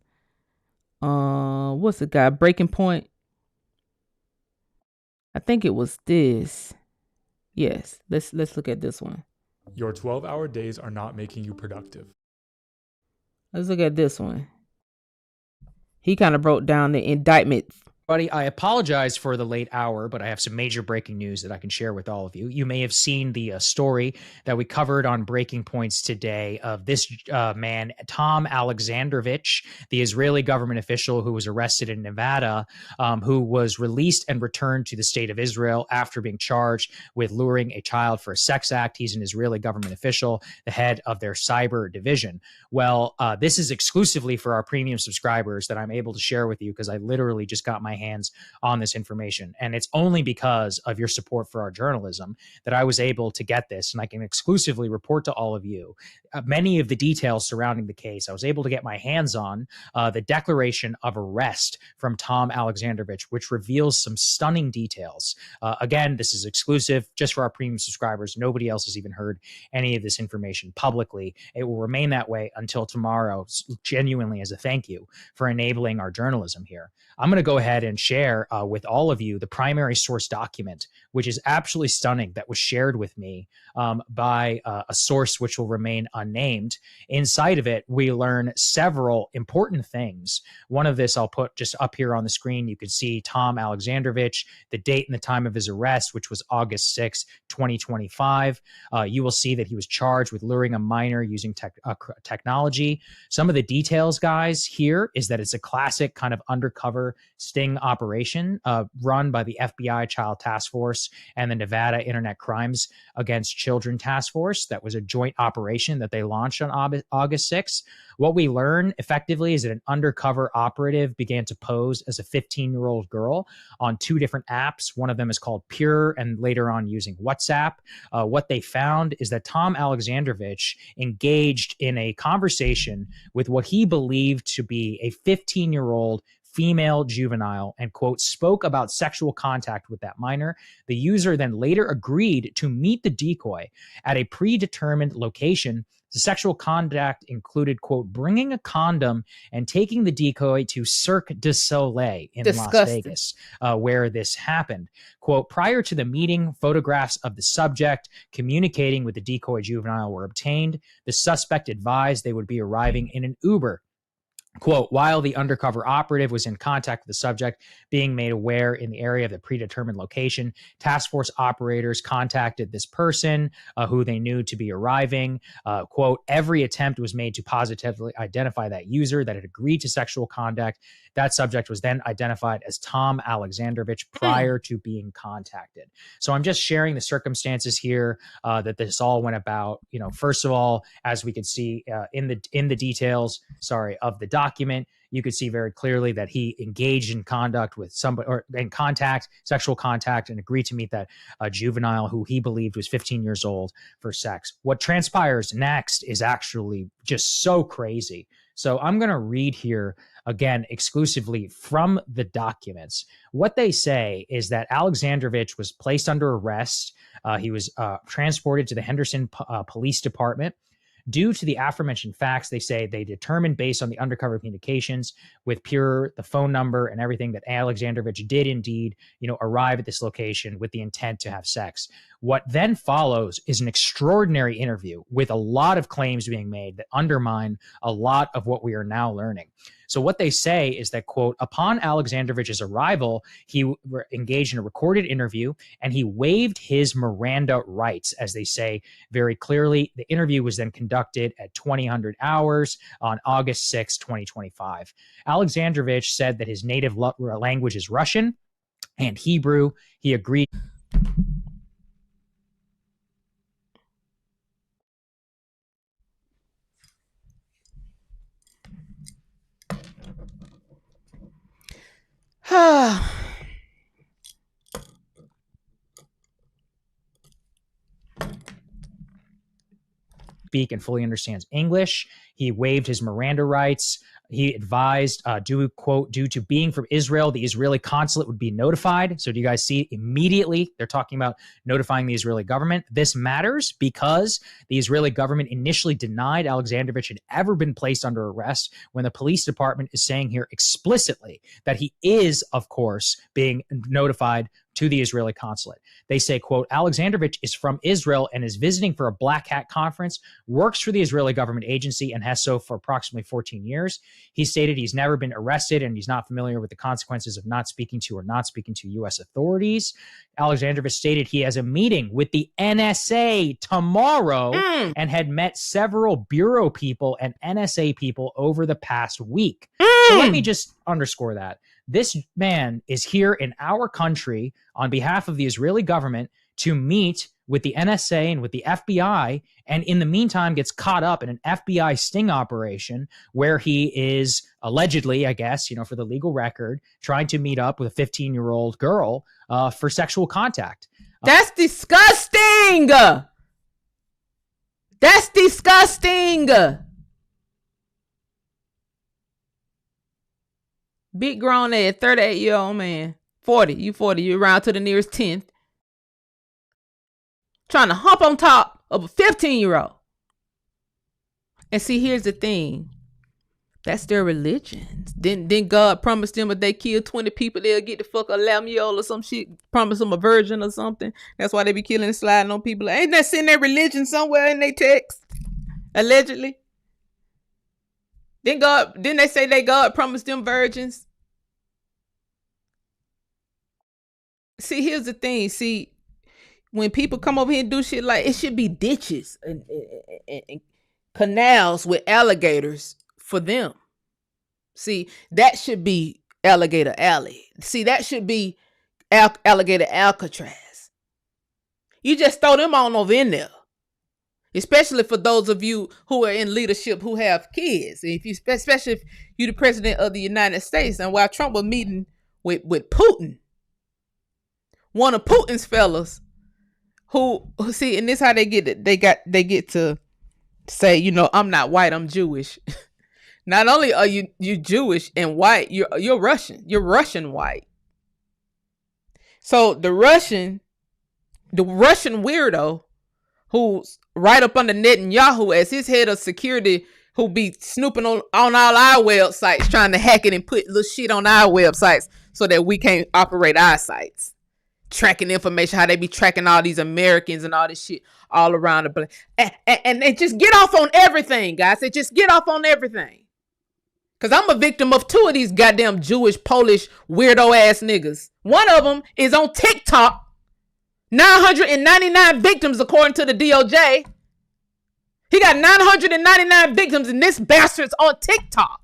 What's the guy? Breaking Point. I think it was this. Yes, let's look at this one. Your 12-hour days are not making you productive. Let's look at this one. He kind of broke down the indictment. Buddy, I apologize for the late hour, but I have some major breaking news that I can share with all of you. You may have seen the story that we covered on Breaking Points today of this man, Tom Alexandrovich, the Israeli government official who was arrested in Nevada, who was released and returned to the state of Israel after being charged with luring a child for a sex act. He's an Israeli government official, the head of their cyber division. Well, this is exclusively for our premium subscribers that I'm able to share with you because I literally just got my hands on this information. And it's only because of your support for our journalism that I was able to get this. And I can exclusively report to all of you many of the details surrounding the case. I was able to get my hands on the declaration of arrest from Tom Alexandrovich, which reveals some stunning details. Again, this is exclusive just for our premium subscribers. Nobody else has even heard any of this information publicly. It will remain that way until tomorrow, genuinely as a thank you for enabling our journalism here. I'm going to go ahead and share with all of you the primary source document, which is absolutely stunning, that was shared with me by a source which will remain unnamed. Inside of it, we learn several important things. One of this I'll put just up here on the screen. You can see Tom Alexandrovich, the date and the time of his arrest, which was August 6, 2025. You will see that he was charged with luring a minor using technology. Some of the details, guys, here is that it's a classic kind of undercover sting operation run by the FBI Child Task Force and the Nevada Internet Crimes Against Children Task Force. That was a joint operation that they launched on August 6th. What we learn effectively is that an undercover operative began to pose as a 15-year-old girl on two different apps. One of them is called Pure, and later on using WhatsApp. What they found is that Tom Alexandrovich engaged in a conversation with what he believed to be a 15-year-old female juvenile and, quote, spoke about sexual contact with that minor. The user then later agreed to meet the decoy at a predetermined location. The sexual contact included, quote, bringing a condom and taking the decoy to Cirque du Soleil in Las Vegas, where this happened. Quote, prior to the meeting, photographs of the subject communicating with the decoy juvenile were obtained. The suspect advised they would be arriving in an Uber. Quote, while the undercover operative was in contact with the subject, being made aware in the area of the predetermined location, task force operators contacted this person who they knew to be arriving. Quote, every attempt was made to positively identify that user that had agreed to sexual contact. That subject was then identified as Tom Alexandrovich prior to being contacted. So I'm just sharing the circumstances here that this all went about. You know, first of all, as we could see in the details, of the document, you could see very clearly that he engaged in conduct with somebody, or in contact, sexual contact, and agreed to meet that juvenile who he believed was 15 years old for sex. What transpires next is actually just so crazy. So I'm going to read here again exclusively from the documents. What they say is that Alexandrovich was placed under arrest. He was transported to the Henderson Police Department. Due to the aforementioned facts, they say they determined based on the undercover communications with the phone number and everything, that Alexandrovich did indeed, arrive at this location with the intent to have sex. What then follows is an extraordinary interview with a lot of claims being made that undermine a lot of what we are now learning. So what they say is that, quote, upon Alexandrovich's arrival, he engaged in a recorded interview and he waived his Miranda rights, as they say very clearly. The interview was then conducted at 2000 hours on August 6, 2025. Alexandrovich said that his native language is Russian and Hebrew. He agreed. Speak and fully understands English. He waived his Miranda rights. He advised, due to being from Israel, the Israeli consulate would be notified. So do you guys see immediately they're talking about notifying the Israeli government? This matters because the Israeli government initially denied Alexandrovich had ever been placed under arrest, when the police department is saying here explicitly that he is, of course, being notified to the Israeli consulate. They say, quote, Alexandrovich is from Israel and is visiting for a Black Hat conference, works for the Israeli government agency, and has so for approximately 14 years. He stated he's never been arrested and he's not familiar with the consequences of not speaking to U.S. authorities. Alexandrovich stated he has a meeting with the NSA tomorrow and had met several bureau people and NSA people over the past week. So let me just underscore that. This man is here in our country on behalf of the Israeli government to meet with the NSA and with the FBI, and in the meantime gets caught up in an FBI sting operation where he is allegedly, I guess, for the legal record, trying to meet up with a 15-year-old girl for sexual contact. That's disgusting. That's disgusting. Big grown ass 38-year-old man. 40. You 40. You around to the nearest 10th. Trying to hump on top of a 15-year-old. And see, here's the thing. That's their religion. Didn't God promise them if they kill 20 people, they'll get the fuck a lamb or some shit? Promise them a virgin or something. That's why they be killing and sliding on people. Ain't that in their religion somewhere in their text? Allegedly. Didn't they say God promised them virgins? See, here's the thing. See, when people come over here and do shit, like, it should be ditches and canals with alligators for them. See, that should be Alligator Alley. See, that should be Alligator Alcatraz. You just throw them on over in there. Especially for those of you who are in leadership who have kids. Especially if you're the president of the United States. And while Trump was meeting with Putin, one of Putin's fellas who see, and this how they get it. They get to say, I'm not white, I'm Jewish. Not only are you Jewish and white, you're Russian. You're Russian white. So the Russian weirdo who's right up under Netanyahu as his head of security, who be snooping on all our websites, trying to hack it and put little shit on our websites so that we can't operate our sites. Tracking information, how they be tracking all these Americans and all this shit all around the place. And they just get off on everything, guys. They just get off on everything. Because I'm a victim of two of these goddamn Jewish, Polish, weirdo ass niggas. One of them is on TikTok. 999 victims according to the DOJ. He got 999 victims and this bastard's on TikTok.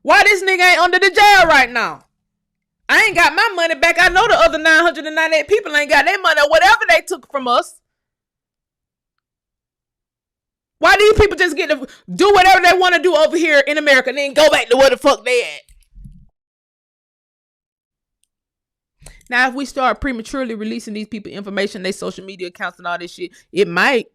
Why this nigga ain't under the jail right now? I ain't got my money back. I know the other 998 people ain't got their money or whatever they took from us. Why do you people just get to do whatever they want to do over here in America, and then go back to where the fuck they at. Now, if we start prematurely releasing these people information, their social media accounts and all this shit, it might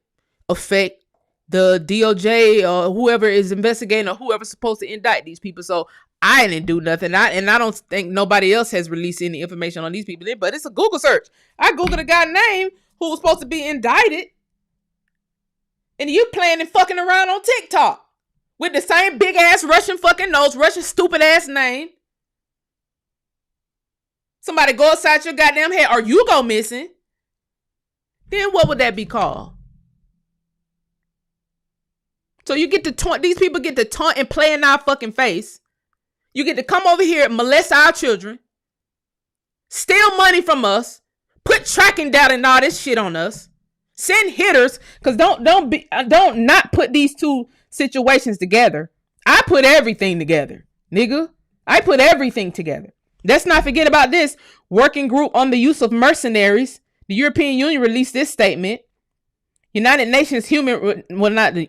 affect the DOJ or whoever is investigating or whoever's supposed to indict these people. So I didn't do nothing. I don't think nobody else has released any information on these people. But it's a Google search. I Googled a guy's name who was supposed to be indicted. And you playing and fucking around on TikTok with the same big ass Russian fucking nose, Russian stupid ass name. Somebody go outside your goddamn head or you go missing. Then what would that be called? So you get to taunt, these people get to taunt and play in our fucking face. You get to come over here and molest our children, steal money from us, put tracking data and all this shit on us, send hitters, because don't not put these two situations together. I put everything together, nigga. I put everything together. Let's not forget about this working group on the use of mercenaries. The European Union released this statement. United Nations United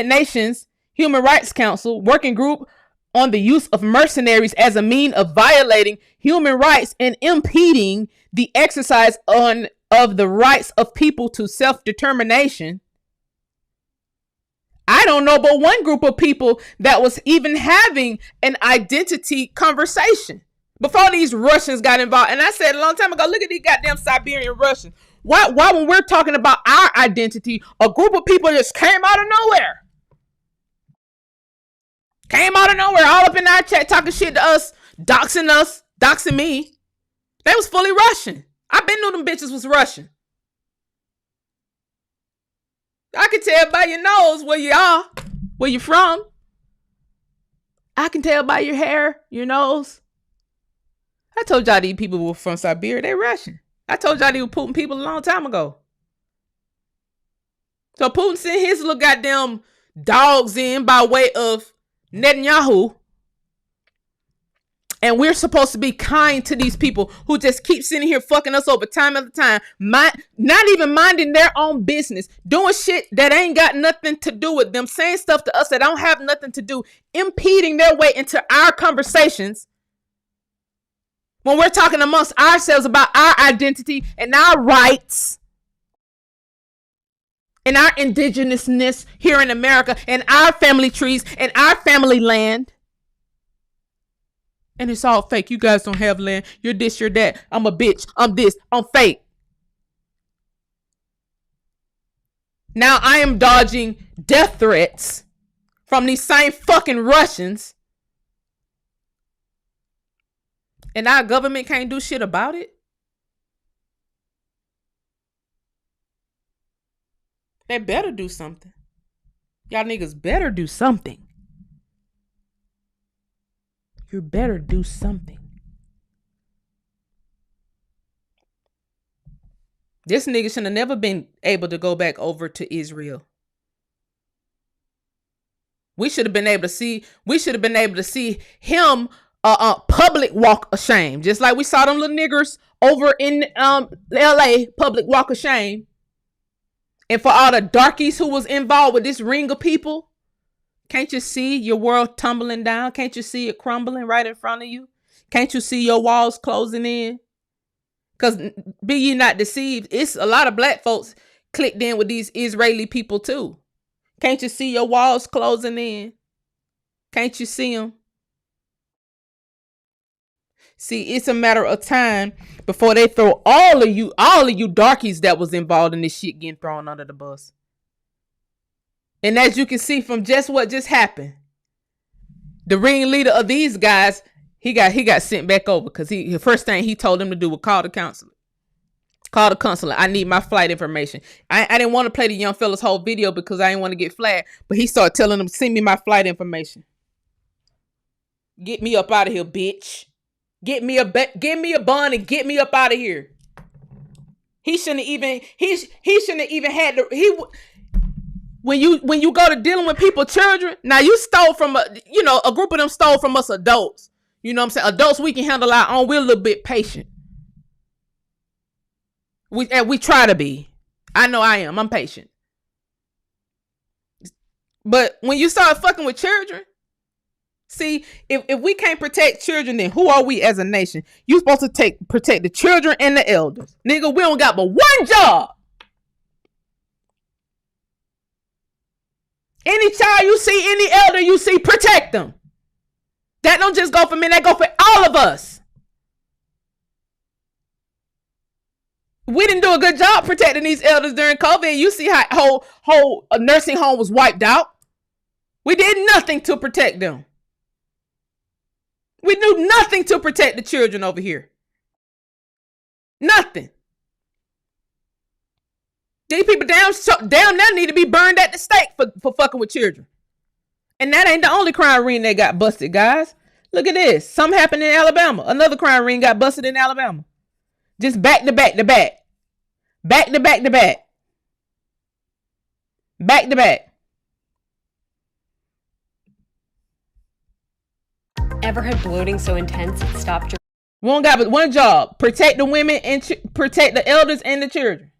Nations Human Rights Council working group on the use of mercenaries as a mean of violating human rights and impeding the exercise of the rights of people to self-determination. I don't know but one group of people that was even having an identity conversation before these Russians got involved. And I said a long time ago, look at these goddamn Siberian Russians. Why when we're talking about our identity, a group of people just came out of nowhere. Came out of nowhere, all up in our chat, talking shit to us, doxing me. They was fully Russian. I been knew them bitches was Russian. I can tell by your nose where you are, where you from. I can tell by your hair, your nose. I told y'all these people were from Siberia. They Russian. I told y'all they were Putin people a long time ago. So Putin sent his little goddamn dogs in by way of Netanyahu. And we're supposed to be kind to these people who just keep sitting here fucking us over time after time, not even minding their own business, doing shit that ain't got nothing to do with them, saying stuff to us that don't have nothing to do, impeding their way into our conversations. When we're talking amongst ourselves about our identity and our rights and our indigenousness here in America and our family trees and our family land. And it's all fake. You guys don't have land. You're this, you're that. I'm a bitch. I'm this. I'm fake. Now I am dodging death threats from these same fucking Russians. And our government can't do shit about it. They better do something. Y'all niggas better do something. You better do something. This nigga should have never been able to go back over to Israel. We should have been able to see him public walk of shame. Just like we saw them little niggers over in LA public walk of shame. And for all the darkies who was involved with this ring of people, can't you see your world tumbling down? Can't you see it crumbling right in front of you? Can't you see your walls closing in? Because be ye not deceived, it's a lot of black folks clicked in with these Israeli people too. Can't you see your walls closing in? Can't you see them? See, it's a matter of time before they throw all of you darkies that was involved in this shit getting thrown under the bus. And as you can see from just what just happened, the ringleader of these guys, he got sent back over because the first thing he told them to do was call the consulate. Call the consulate. I need my flight information. I didn't want to play the young fella's whole video because I didn't want to get flagged, but he started telling them, send me my flight information. Get me up out of here, bitch. Give me a bond and get me up out of here. He shouldn't even had to. When you go to dealing with people, children. Now you stole from a group of them stole from us adults. You know what I'm saying? Adults, we can handle our own. We're a little bit patient. We try to be. I know I am. I'm patient. But when you start fucking with children, see, if we can't protect children, then who are we as a nation? You supposed to protect the children and the elders. Nigga, we don't got but one job. Any child you see, any elder you see, protect them. That don't just go for men, that go for all of us. We didn't do a good job protecting these elders during COVID. You see how whole nursing home was wiped out. We did nothing to protect them. We do nothing to protect the children over here. Nothing. These people down there need to be burned at the stake for fucking with children. And that ain't the only crime ring that got busted, guys. Look at this. Something happened in Alabama. Another crime ring got busted in Alabama. Just back to back to back. Back to back to back. Back to back. Ever had bloating so intense it stopped your... One guy but one job. Protect the women and protect the elders and the children.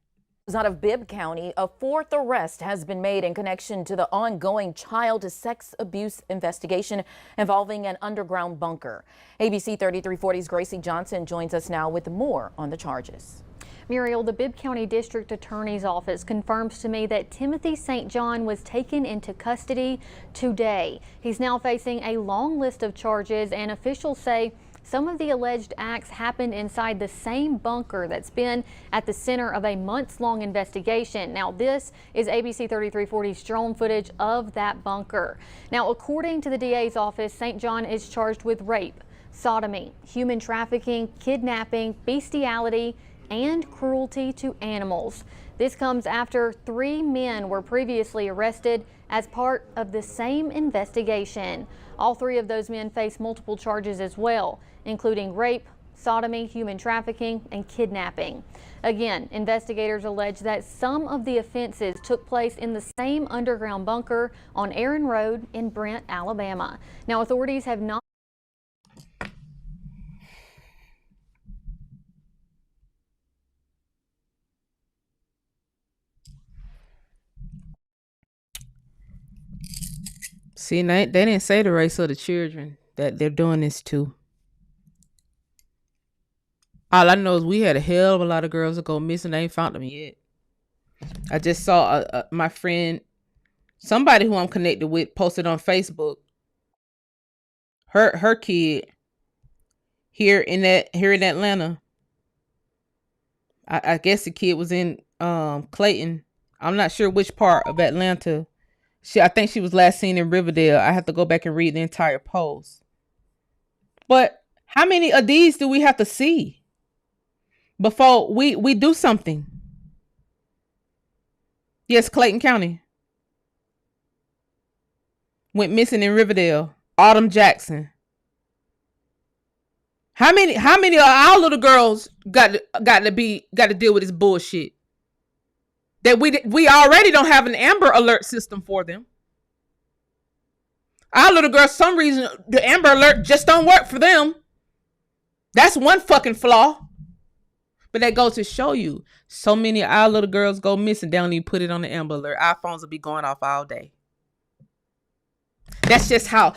Out of Bibb County, a fourth arrest has been made in connection to the ongoing child sex abuse investigation involving an underground bunker. ABC 3340's Gracie Johnson joins us now with more on the charges. Muriel, the Bibb County District Attorney's Office confirms to me that Timothy St. John was taken into custody today. He's now facing a long list of charges, and officials say some of the alleged acts happened inside the same bunker that's been at the center of a months-long investigation. Now, this is ABC 3340's drone footage of that bunker. Now, according to the DA's office, St. John is charged with rape, sodomy, human trafficking, kidnapping, bestiality, and cruelty to animals. This comes after 3 men were previously arrested as part of the same investigation. All 3 of those men face multiple charges as well, including rape, sodomy, human trafficking, and kidnapping. Again, investigators allege that some of the offenses took place in the same underground bunker on Aaron Road in Brent, Alabama. Now, authorities have not... See, they didn't say the race of the children that they're doing this to. All I know is we had a hell of a lot of girls that go missing. They ain't found them yet. I just saw my friend, somebody who I'm connected with, posted on Facebook. Her kid here in Atlanta. I guess the kid was in Clayton. I'm not sure which part of Atlanta. I think she was last seen in Riverdale. I have to go back and read the entire post. But how many of these do we have to see before we do something? Yes, Clayton County. Went missing in Riverdale. Autumn Jackson. How many of our little girls got to deal with this bullshit? That we already don't have an Amber Alert system for them. Our little girls, some reason, the Amber Alert just don't work for them. That's one fucking flaw. But that goes to show you, so many of our little girls go missing. They don't even put it on the Amber Alert. Our phones will be going off all day. That's just how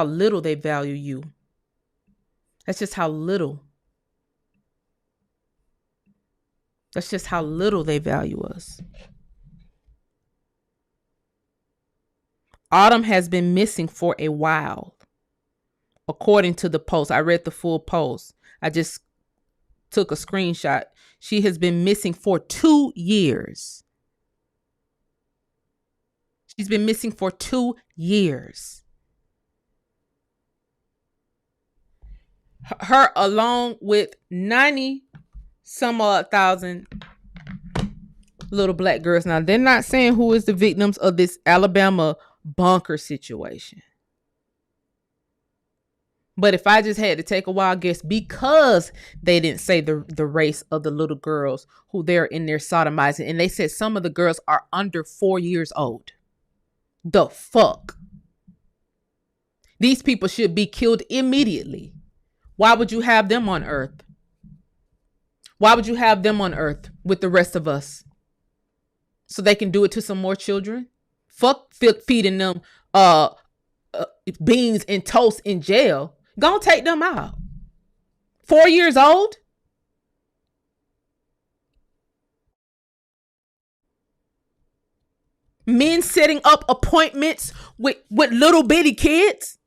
little they value you. That's just how little. That's just how little they value us. Autumn has been missing for a while. According to the post, I read the full post. I just took a screenshot. She has been missing for 2 years. She's been missing for 2 years. Her, along with 90 some odd thousand little black girls. Now, they're not saying who is the victims of this Alabama bunker situation. But if I just had to take a wild guess, because they didn't say the race of the little girls who they're in there sodomizing, and they said some of the girls are under 4 years old. The fuck? These people should be killed immediately. Why would you have them on earth? Why would you have them on earth with the rest of us? So they can do it to some more children? Fuck feeding them beans and toast in jail. Go take them out. 4 years old? Men setting up appointments with little bitty kids?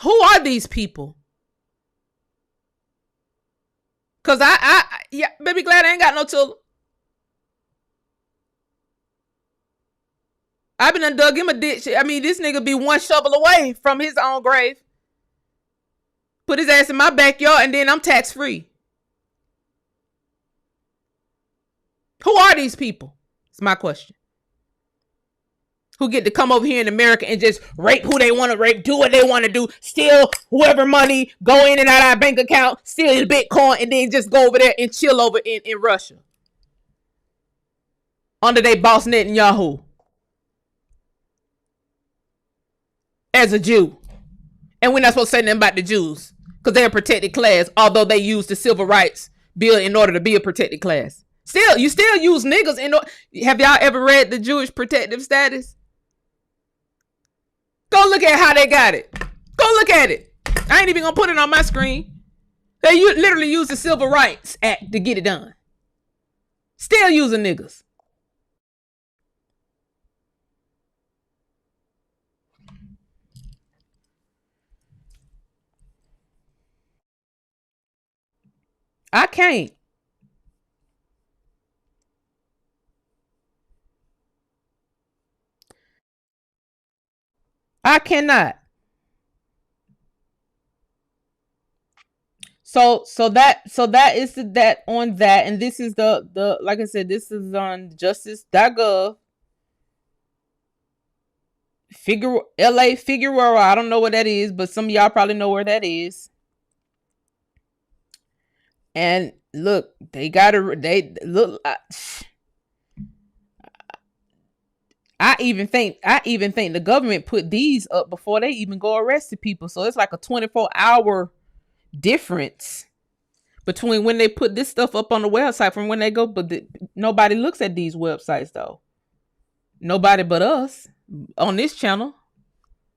Who are these people? Cause yeah, baby glad I ain't got no tool. I been done dug him a ditch. I mean, this nigga be one shovel away from his own grave. Put his ass in my backyard and then I'm tax free. Who are these people? It's my question. Who get to come over here in America and just rape who they want to rape, do what they want to do, steal whoever money, go in and out of our bank account, steal Bitcoin, and then just go over there and chill over in Russia. Under their boss Netanyahu. As a Jew. And we're not supposed to say nothing about the Jews. Because they're a protected class, although they use the civil rights bill in order to be a protected class. Still, you still use niggas in order. Have y'all ever read the Jewish protective status? Go look at how they got it. Go look at it. I ain't even gonna put it on my screen. They literally use the Civil Rights Act to get it done. Still using niggas. I can't. I cannot. So that is that on that, and this is the like I said, this is on justice.gov. LA Figueroa, I don't know what that is, but some of y'all probably know where that is. And look, they look. I even think the government put these up before they even go arrested people. So it's like a 24-hour difference between when they put this stuff up on the website from when they go. But nobody looks at these websites though. Nobody but us on this channel.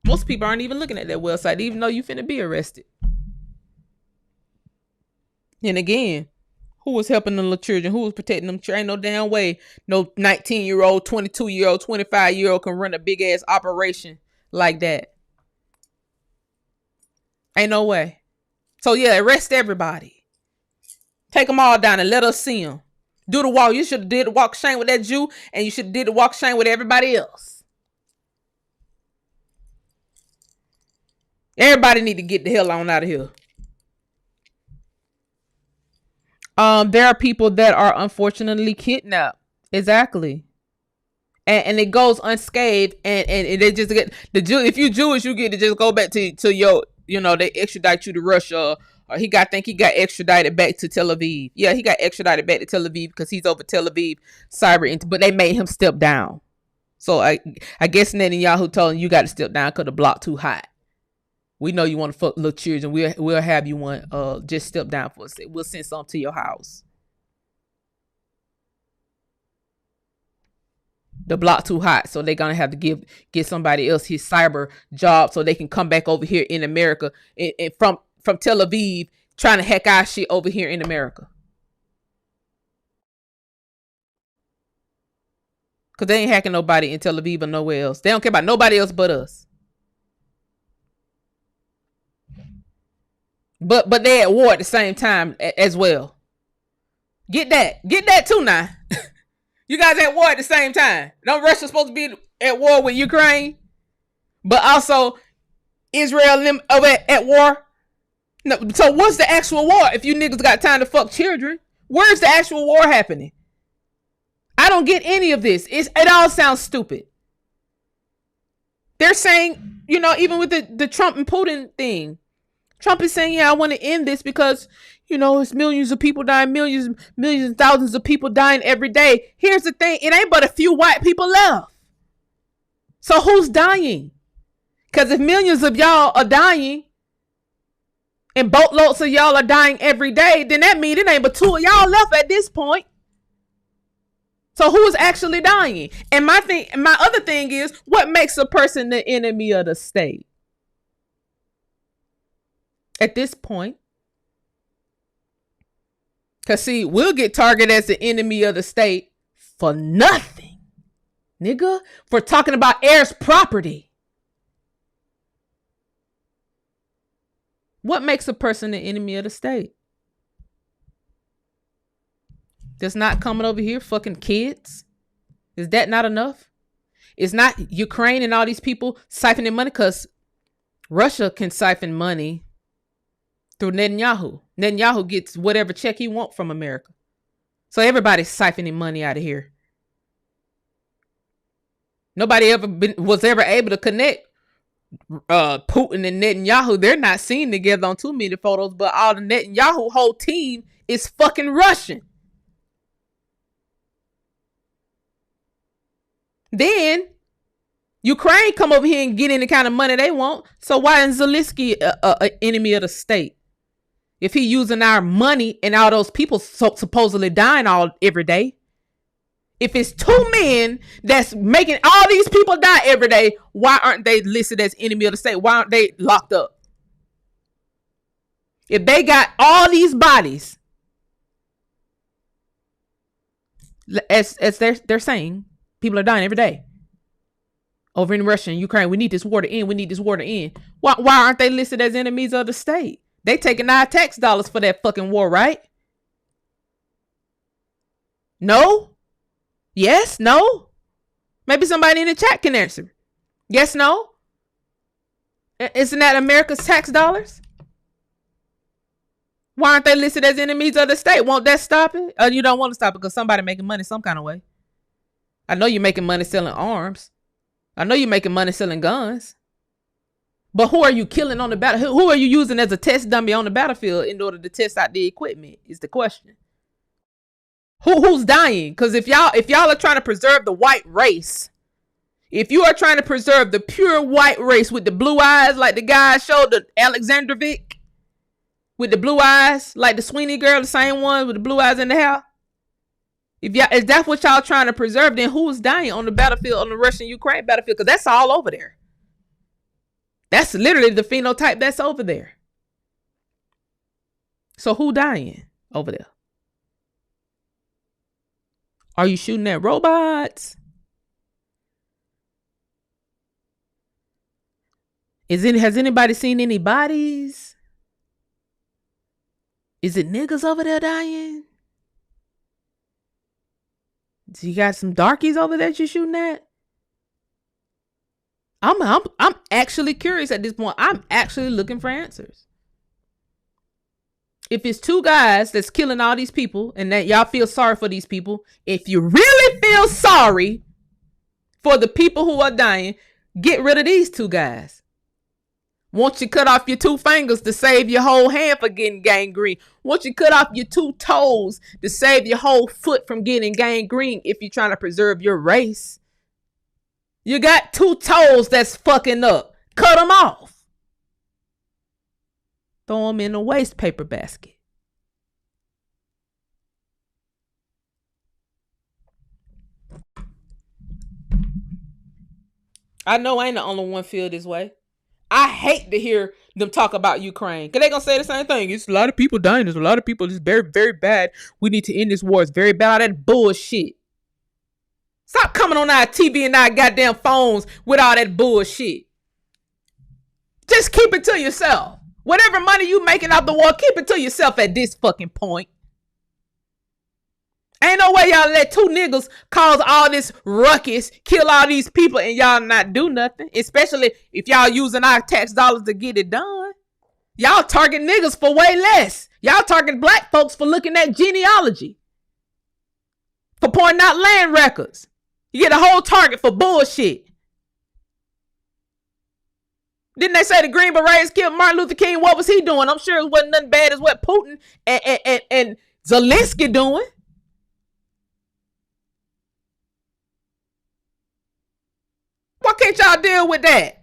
Most people aren't even looking at that website, even though you finna be arrested. And again, who was helping the little children? Who was protecting them? Ain't no damn way no 19-year-old, 22-year-old, 25-year-old can run a big ass operation like that. Ain't no way. So yeah, arrest everybody. Take them all down and let us see them. Do the walk. You should have did the walk of shame with that Jew, and you should have did the walk of shame with everybody else. Everybody need to get the hell on out of here. There are people that are unfortunately kidnapped. Exactly. And it goes unscathed, and they just get the Jew. If you Jewish, you get to just go back to your, they extradite you to Russia, or he got extradited back to Tel Aviv. Yeah, he got extradited back to Tel Aviv because he's over Tel Aviv but they made him step down. So I guess Netanyahu told him, you got to step down because the block too hot. We know you want to fuck little children. We'll have you one. Just step down for a sec. We'll send some to your house. The block too hot, so they're gonna have to get somebody else his cyber job so they can come back over here in America and from Tel Aviv trying to hack our shit over here in America. Cause they ain't hacking nobody in Tel Aviv or nowhere else. They don't care about nobody else but us. But they at war at the same time as well. Get that too now. You guys at war at the same time. No, Russia's supposed to be at war with Ukraine, but also Israel at war. No, so what's the actual war if you niggas got time to fuck children? Where's the actual war happening? I don't get any of this. It all sounds stupid. They're saying, even with the Trump and Putin thing, Trump is saying, yeah, I want to end this because, it's millions of people dying, millions and thousands of people dying every day. Here's the thing. It ain't but a few white people left. So who's dying? Because if millions of y'all are dying and boatloads of y'all are dying every day, then that means it ain't but 2 of y'all left at this point. So who is actually dying? And my other thing is, what makes a person the enemy of the state? At this point. Because see, we'll get targeted as the enemy of the state for nothing. Nigga, for talking about heirs' property. What makes a person the enemy of the state? Just not coming over here fucking kids? Is that not enough? It's not Ukraine and all these people siphoning money, because Russia can siphon money through Netanyahu. Netanyahu gets whatever check he wants from America. So everybody's siphoning money out of here. Nobody was ever able to connect Putin and Netanyahu. They're not seen together on too many photos, but all the Netanyahu whole team is fucking Russian. Then Ukraine come over here and get any kind of money they want. So why is Zelensky an enemy of the state? If he using our money and all those people supposedly dying every day. If it's 2 men that's making all these people die every day, why aren't they listed as enemy of the state? Why aren't they locked up? If they got all these bodies, as they're saying, people are dying every day over in Russia and Ukraine. We need this war to end. We need this war to end. Why aren't they listed as enemies of the state? They taking our tax dollars for that fucking war, right? No? Yes? No? Maybe somebody in the chat can answer. Yes? No? Isn't that America's tax dollars? Why aren't they listed as enemies of the state? Won't that stop it? Or you don't want to stop it because somebody making money some kind of way? I know you're making money selling arms. I know you're making money selling guns. But who are you killing on the battlefield? Who are you using as a test dummy on the battlefield in order to test out the equipment is the question. Who's dying? Because if y'all are trying to preserve the white race, if you are trying to preserve the pure white race with the blue eyes, like the guy showed the Alexandrovic, with the blue eyes, like the Sweeney girl, the same one with the blue eyes in the hair. If that's what y'all trying to preserve, then who's dying on the battlefield, on the Russian-Ukraine battlefield? Because that's all over there. That's literally the phenotype that's over there. So who dying over there? Are you shooting at robots? Has anybody seen any bodies? Is it niggas over there dying? Do you got some darkies over there you're shooting at? I'm actually curious at this point. I'm actually looking for answers. If it's 2 guys that's killing all these people and that y'all feel sorry for these people, if you really feel sorry for the people who are dying, get rid of these 2 guys. Won't you cut off your 2 fingers to save your whole hand from getting gangrene? Won't you cut off your 2 toes to save your whole foot from getting gangrene if you're trying to preserve your race? You got 2 toes that's fucking up. Cut them off. Throw them in a waste paper basket. I know I ain't the only one feel this way. I hate to hear them talk about Ukraine. Because they going to say the same thing. It's a lot of people dying. There's a lot of people. It's very, very bad. We need to end this war. It's very bad. All that bullshit. Stop coming on our TV and our goddamn phones with all that bullshit. Just keep it to yourself. Whatever money you making out the war, keep it to yourself at this fucking point. Ain't no way y'all let 2 niggas cause all this ruckus, kill all these people, and y'all not do nothing. Especially if y'all using our tax dollars to get it done. Y'all target niggas for way less. Y'all target black folks for looking at genealogy. For pointing out land records. You get a whole target for bullshit. Didn't they say the Green Berets killed Martin Luther King? What was he doing? I'm sure it wasn't nothing bad as what Putin and Zelensky doing. Why can't y'all deal with that?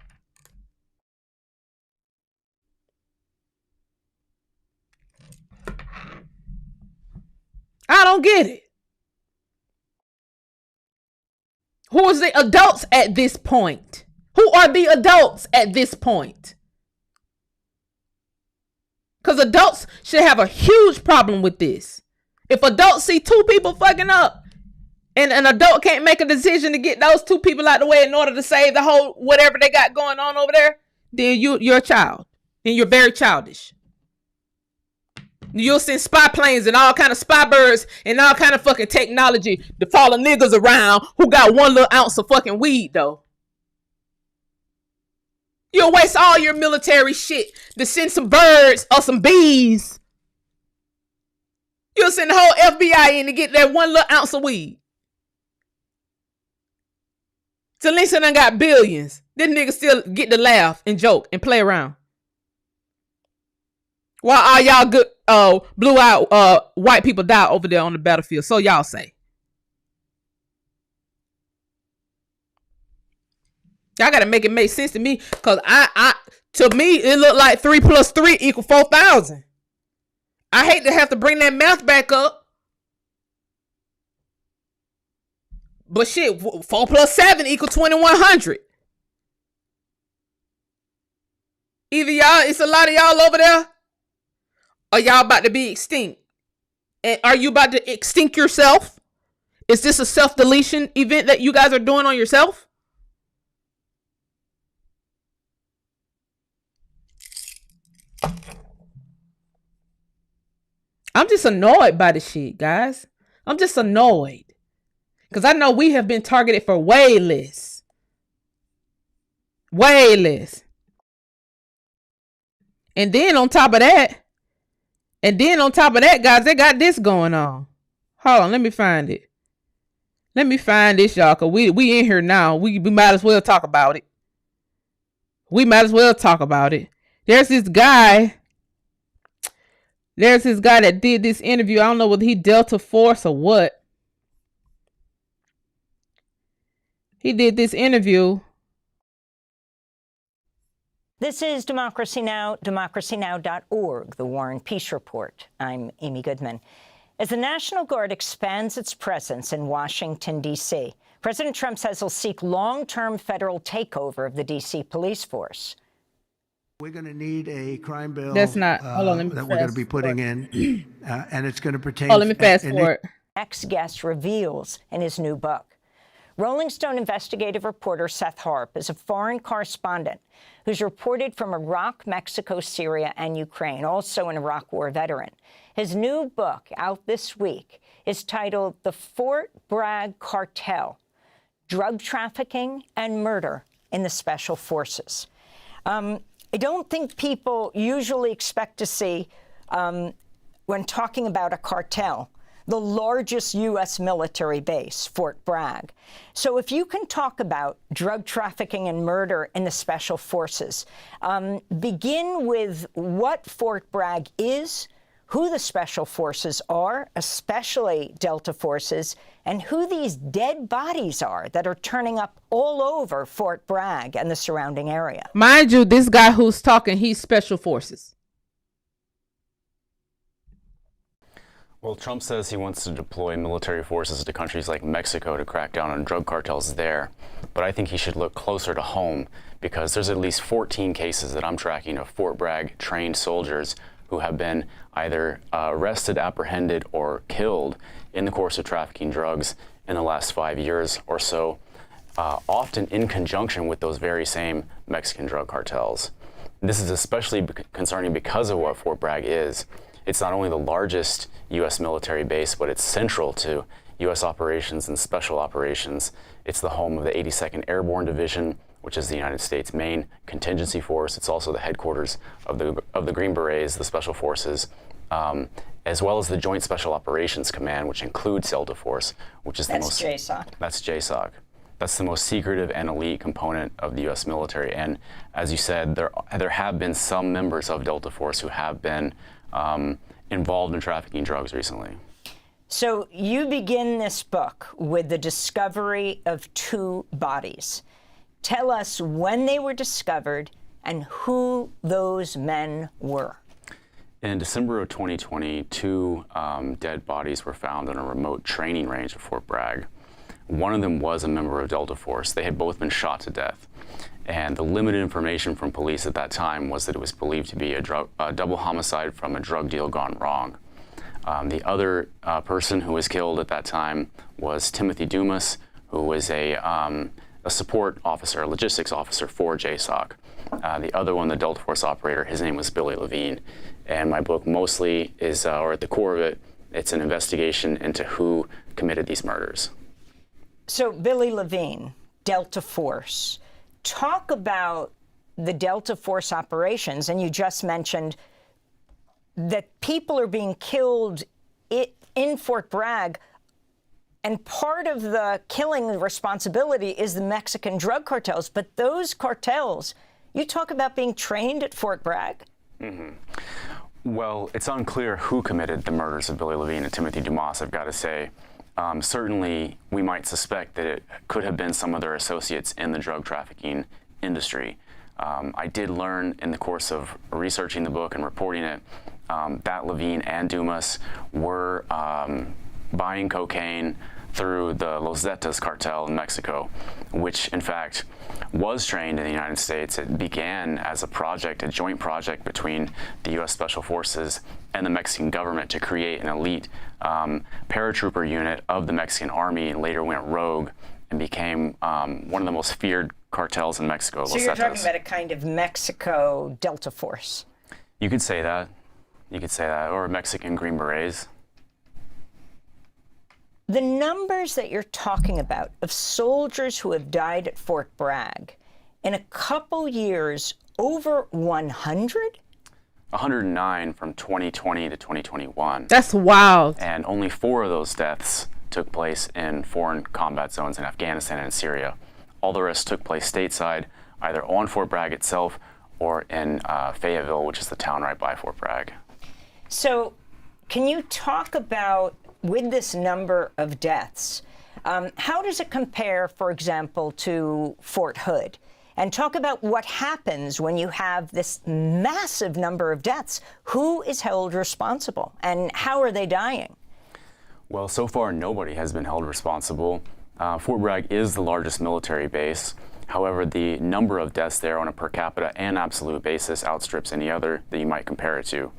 don't get it. Who is the adults at this point? Who are the adults at this point? Because adults should have a huge problem with this. If adults see two people fucking up and an adult can't make a decision to get those two people out the way in order to save the whole whatever they got going on over there, then you're a child and you're very childish. You'll send spy planes and all kind of spy birds and all kind of fucking technology to follow niggas around who got 1 little ounce of fucking weed though. You'll waste all your military shit to send some birds or some bees. You'll send the whole FBI in to get that 1 little ounce of weed. Talisa done got billions. This nigga still get to laugh and joke and play around. While all y'all good blue-eyed white people die over there on the battlefield. So y'all say. Y'all gotta make it make sense to me. Cause to me, it looked like 3 + 3 = 4,000. I hate to have to bring that math back up. But shit, 4 + 7 = 2,100. Either y'all, it's a lot of y'all over there, or y'all about to be extinct. And are you about to extinct yourself? Is this a self-deletion event that you guys are doing on yourself? I'm just annoyed by the shit, guys. I'm just annoyed. Because I know we have been targeted for way less. Way less. And then on top of that, guys, they got this going on. Hold on, let me find it. Let me find this, y'all, because we in here now. We might as well talk about it. There's this guy that did this interview. I don't know whether he Delta Force or what. He did this interview. This is Democracy Now!, democracynow.org, the War and Peace Report. I'm Amy Goodman. As the National Guard expands its presence in Washington, D.C., President Trump says he'll seek long-term federal takeover of the D.C. police force. We're going to need a crime bill That's not, hold on, let me that we're going to be putting in, and it's going to pertain... Oh, let me fast forward. Next guest reveals in his new book. Rolling Stone investigative reporter Seth Harp is a foreign correspondent who's reported from Iraq, Mexico, Syria, and Ukraine, also an Iraq War veteran. His new book, out this week, is titled The Fort Bragg Cartel, Drug Trafficking and Murder in the Special Forces. I don't think people usually expect to see, when talking about a cartel, the largest U.S. military base, Fort Bragg. So if you can talk about drug trafficking and murder in the Special Forces, begin with what Fort Bragg is, who the Special Forces are, especially Delta Forces, and who these dead bodies are that are turning up all over Fort Bragg and the surrounding area. Mind you, this guy who's talking, he's Special Forces. Well, Trump says he wants to deploy military forces to countries like Mexico to crack down on drug cartels there. But I think he should look closer to home because there's at least 14 cases that I'm tracking of Fort Bragg trained soldiers who have been either arrested, apprehended, or killed in the course of trafficking drugs in the last 5 years or so, often in conjunction with those very same Mexican drug cartels. This is especially concerning because of what Fort Bragg is. It's not only the largest U.S. military base, but it's central to U.S. operations and special operations. It's the home of the 82nd Airborne Division, which is the United States' main contingency force. It's also the headquarters of the Green Berets, the Special Forces, as well as the Joint Special Operations Command, which includes Delta Force, which is the most... That's JSOC. That's JSOC. That's the most secretive and elite component of the U.S. military. And as you said, there have been some members of Delta Force who have been involved in trafficking drugs recently. So you begin this book with the discovery of 2 bodies. Tell us when they were discovered and who those men were. In December of 2020, two dead bodies were found on a remote training range at Fort Bragg. One of them was a member of Delta Force. They had both been shot to death. And the limited information from police at that time was that it was believed to be a double homicide from a drug deal gone wrong. The other person who was killed at that time was Timothy Dumas, who was a support officer, a logistics officer for JSOC. The other one, the Delta Force operator, his name was Billy Levine. And my book mostly is, or at the core of it, it's an investigation into who committed these murders. So Billy Levine, Delta Force. Talk about the Delta Force operations, and you just mentioned that people are being killed in Fort Bragg, and part of the killing responsibility is the Mexican drug cartels. But those cartels, you talk about being trained at Fort Bragg? Mm-hmm. Well, it's unclear who committed the murders of Billy Levine and Timothy Dumas, I've got to say. Certainly, we might suspect that it could have been some of their associates in the drug trafficking industry. I did learn in the course of researching the book and reporting it that Levine and Dumas were buying cocaine through the Los Zetas cartel in Mexico, which in fact was trained in the United States. It began as a project, a joint project between the U.S. Special Forces and the Mexican government to create an elite paratrooper unit of the Mexican Army, and later went rogue and became one of the most feared cartels in Mexico. So you're talking about a kind of Mexico Delta Force. You could say that. You could say that, or Mexican Green Berets. The numbers that you're talking about of soldiers who have died at Fort Bragg, in a couple years, over 100? 109 from 2020 to 2021. That's wild. And only 4 of those deaths took place in foreign combat zones in Afghanistan and Syria. All the rest took place stateside, either on Fort Bragg itself or in Fayetteville, which is the town right by Fort Bragg. So can you talk about, with this number of deaths, how does it compare, for example, to Fort Hood? And talk about what happens when you have this massive number of deaths. Who is held responsible, and how are they dying? Well, so far, nobody has been held responsible. Fort Bragg is the largest military base. However, the number of deaths there on a per capita and absolute basis outstrips any other that you might compare it to.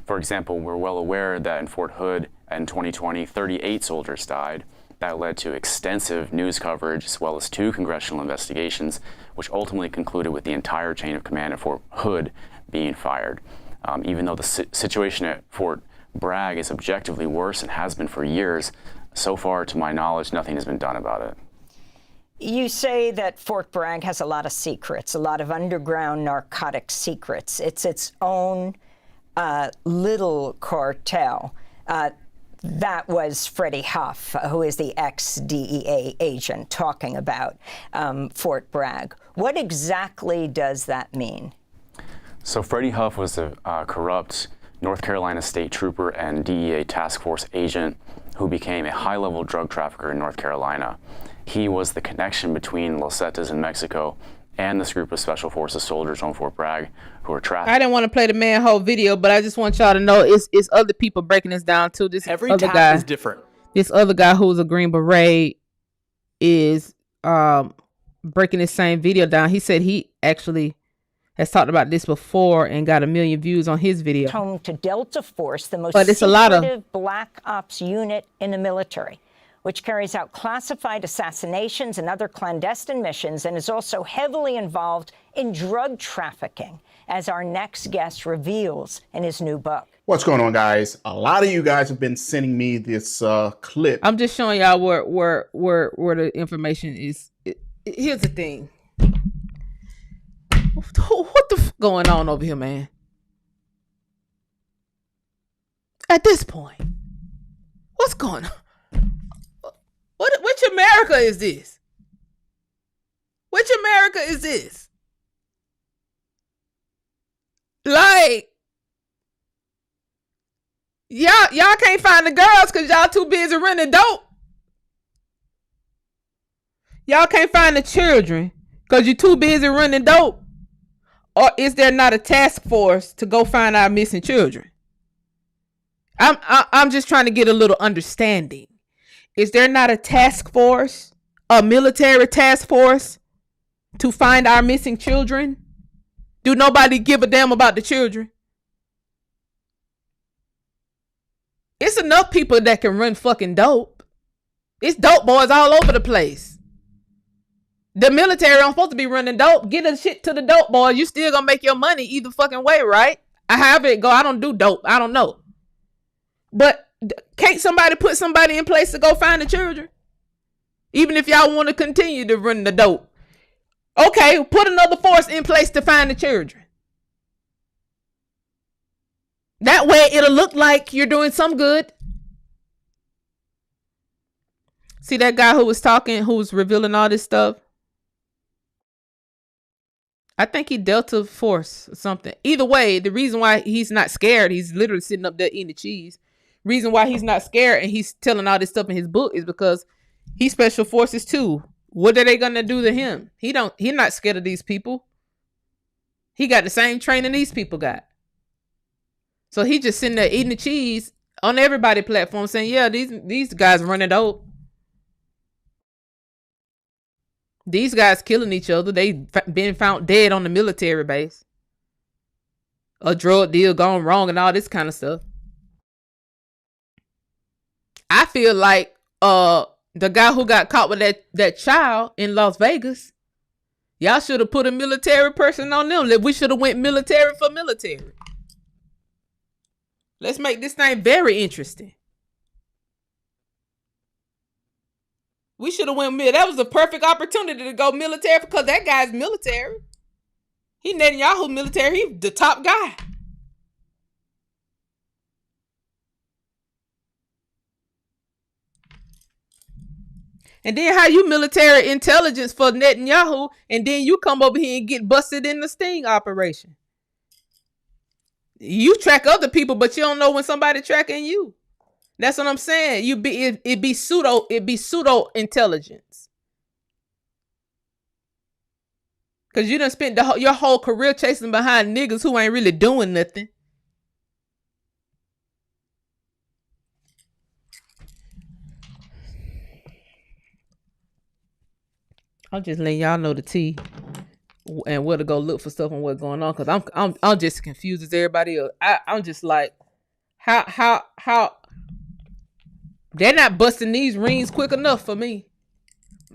For example, we're well aware that in Fort Hood in 2020, 38 soldiers died. That led to extensive news coverage as well as 2 congressional investigations, which ultimately concluded with the entire chain of command at Fort Hood being fired. Even though the situation at Fort Bragg is objectively worse and has been for years, so far, to my knowledge, nothing has been done about it. You say that Fort Bragg has a lot of secrets, a lot of underground narcotic secrets. It's its own little cartel. That was Freddie Huff, who is the ex-DEA agent, talking about Fort Bragg. What exactly does that mean? So Freddie Huff was a corrupt North Carolina state trooper and DEA task force agent who became a high-level drug trafficker in North Carolina. He was the connection between Los Zetas in Mexico and this group of Special Forces soldiers on Fort Bragg who were trafficked. I didn't want to play the man whole video, but I just want y'all to know it's other people breaking this down too. This Every other tap guy is different. This other guy who's a Green Beret is breaking this same video down. He said he actually has talked about this before and got 1 million views on his video. Home to Delta Force, the most But it's a lot of black ops unit in the military, which carries out classified assassinations and other clandestine missions, and is also heavily involved in drug trafficking, as our next guest reveals in his new book. What's going on, guys? A lot of you guys have been sending me this clip. I'm just showing y'all where the information is. Here's the thing. What the going on over here, man? At this point, what's going on? Which America is this? Which America is this? Like, y'all can't find the girls because y'all too busy renting dope. Y'all can't find the children because you're too busy running dope. Or is there not a task force to go find our missing children? I'm just trying to get a little understanding. Is there not a task force, a military task force to find our missing children? Do nobody give a damn about the children? It's enough people that can run fucking dope. It's dope boys all over the place. The military aren't supposed to be running dope. Get a shit to the dope boys. You still gonna make your money either fucking way, right? I have it go. I don't do dope. I don't know. But can't somebody put somebody in place to go find the children? Even if y'all want to continue to run the dope. Okay, put another force in place to find the children. That way it'll look like you're doing some good. See that guy who was talking, who was revealing all this stuff? I think he Delta Force or something. Either way, the reason why he's not scared, he's literally sitting up there eating the cheese. Reason why he's not scared and he's telling all this stuff in his book is because he's special forces too. What are they gonna do to him? He's not scared of these people. He got the same training these people got. So he just sitting there eating the cheese on everybody's platform saying, yeah, these guys running dope. These guys killing each other. They been found dead on the military base. A drug deal gone wrong and all this kind of stuff. I feel like the guy who got caught with that child in Las Vegas, y'all should have put a military person on them. We should have went military for military. Let's make this thing very interesting. We should have went. That was a perfect opportunity to go military because that guy's military. He Netanyahu military. He's the top guy. And then how you military intelligence for Netanyahu, and then you come over here and get busted in the sting operation. You track other people, but you don't know when somebody tracking you. That's what I'm saying. It'd be pseudo intelligence. Cause you done spent your whole career chasing behind niggas who ain't really doing nothing. I'm just letting y'all know the tea and where to go look for stuff and what's going on. Cause I'm just confused as everybody else. I'm just like, how they're not busting these rings quick enough for me.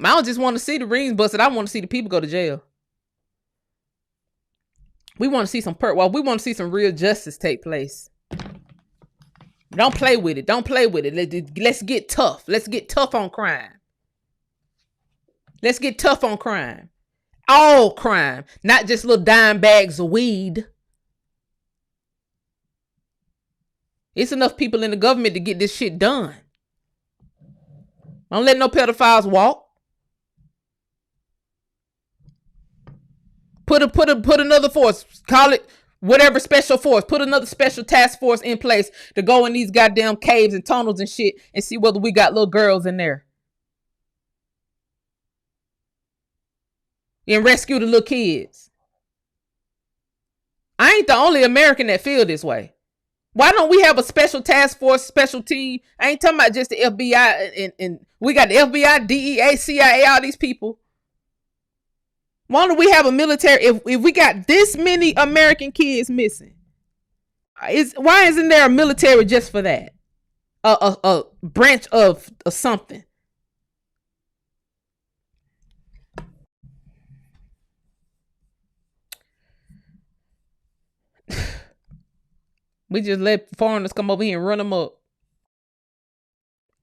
I don't just want to see the rings busted. I want to see the people go to jail. We want to see some we want to see some real justice take place. Don't play with it. Don't play with it. Let's get tough. Let's get tough on crime. Let's get tough on crime. All crime, not just little dime bags of weed. It's enough people in the government to get this shit done. Don't let no pedophiles walk. Put another force. Call it whatever special force. Put another special task force in place to go in these goddamn caves and tunnels and shit and see whether we got little girls in there. And rescue the little kids. I ain't the only American that feel this way. Why don't we have a special task force, special team? I ain't talking about just the FBI and we got the FBI, DEA, CIA, all these people. Why don't we have a military if we got this many American kids missing? Why isn't there a military just for that? A branch of something. We just let foreigners come over here and run them up.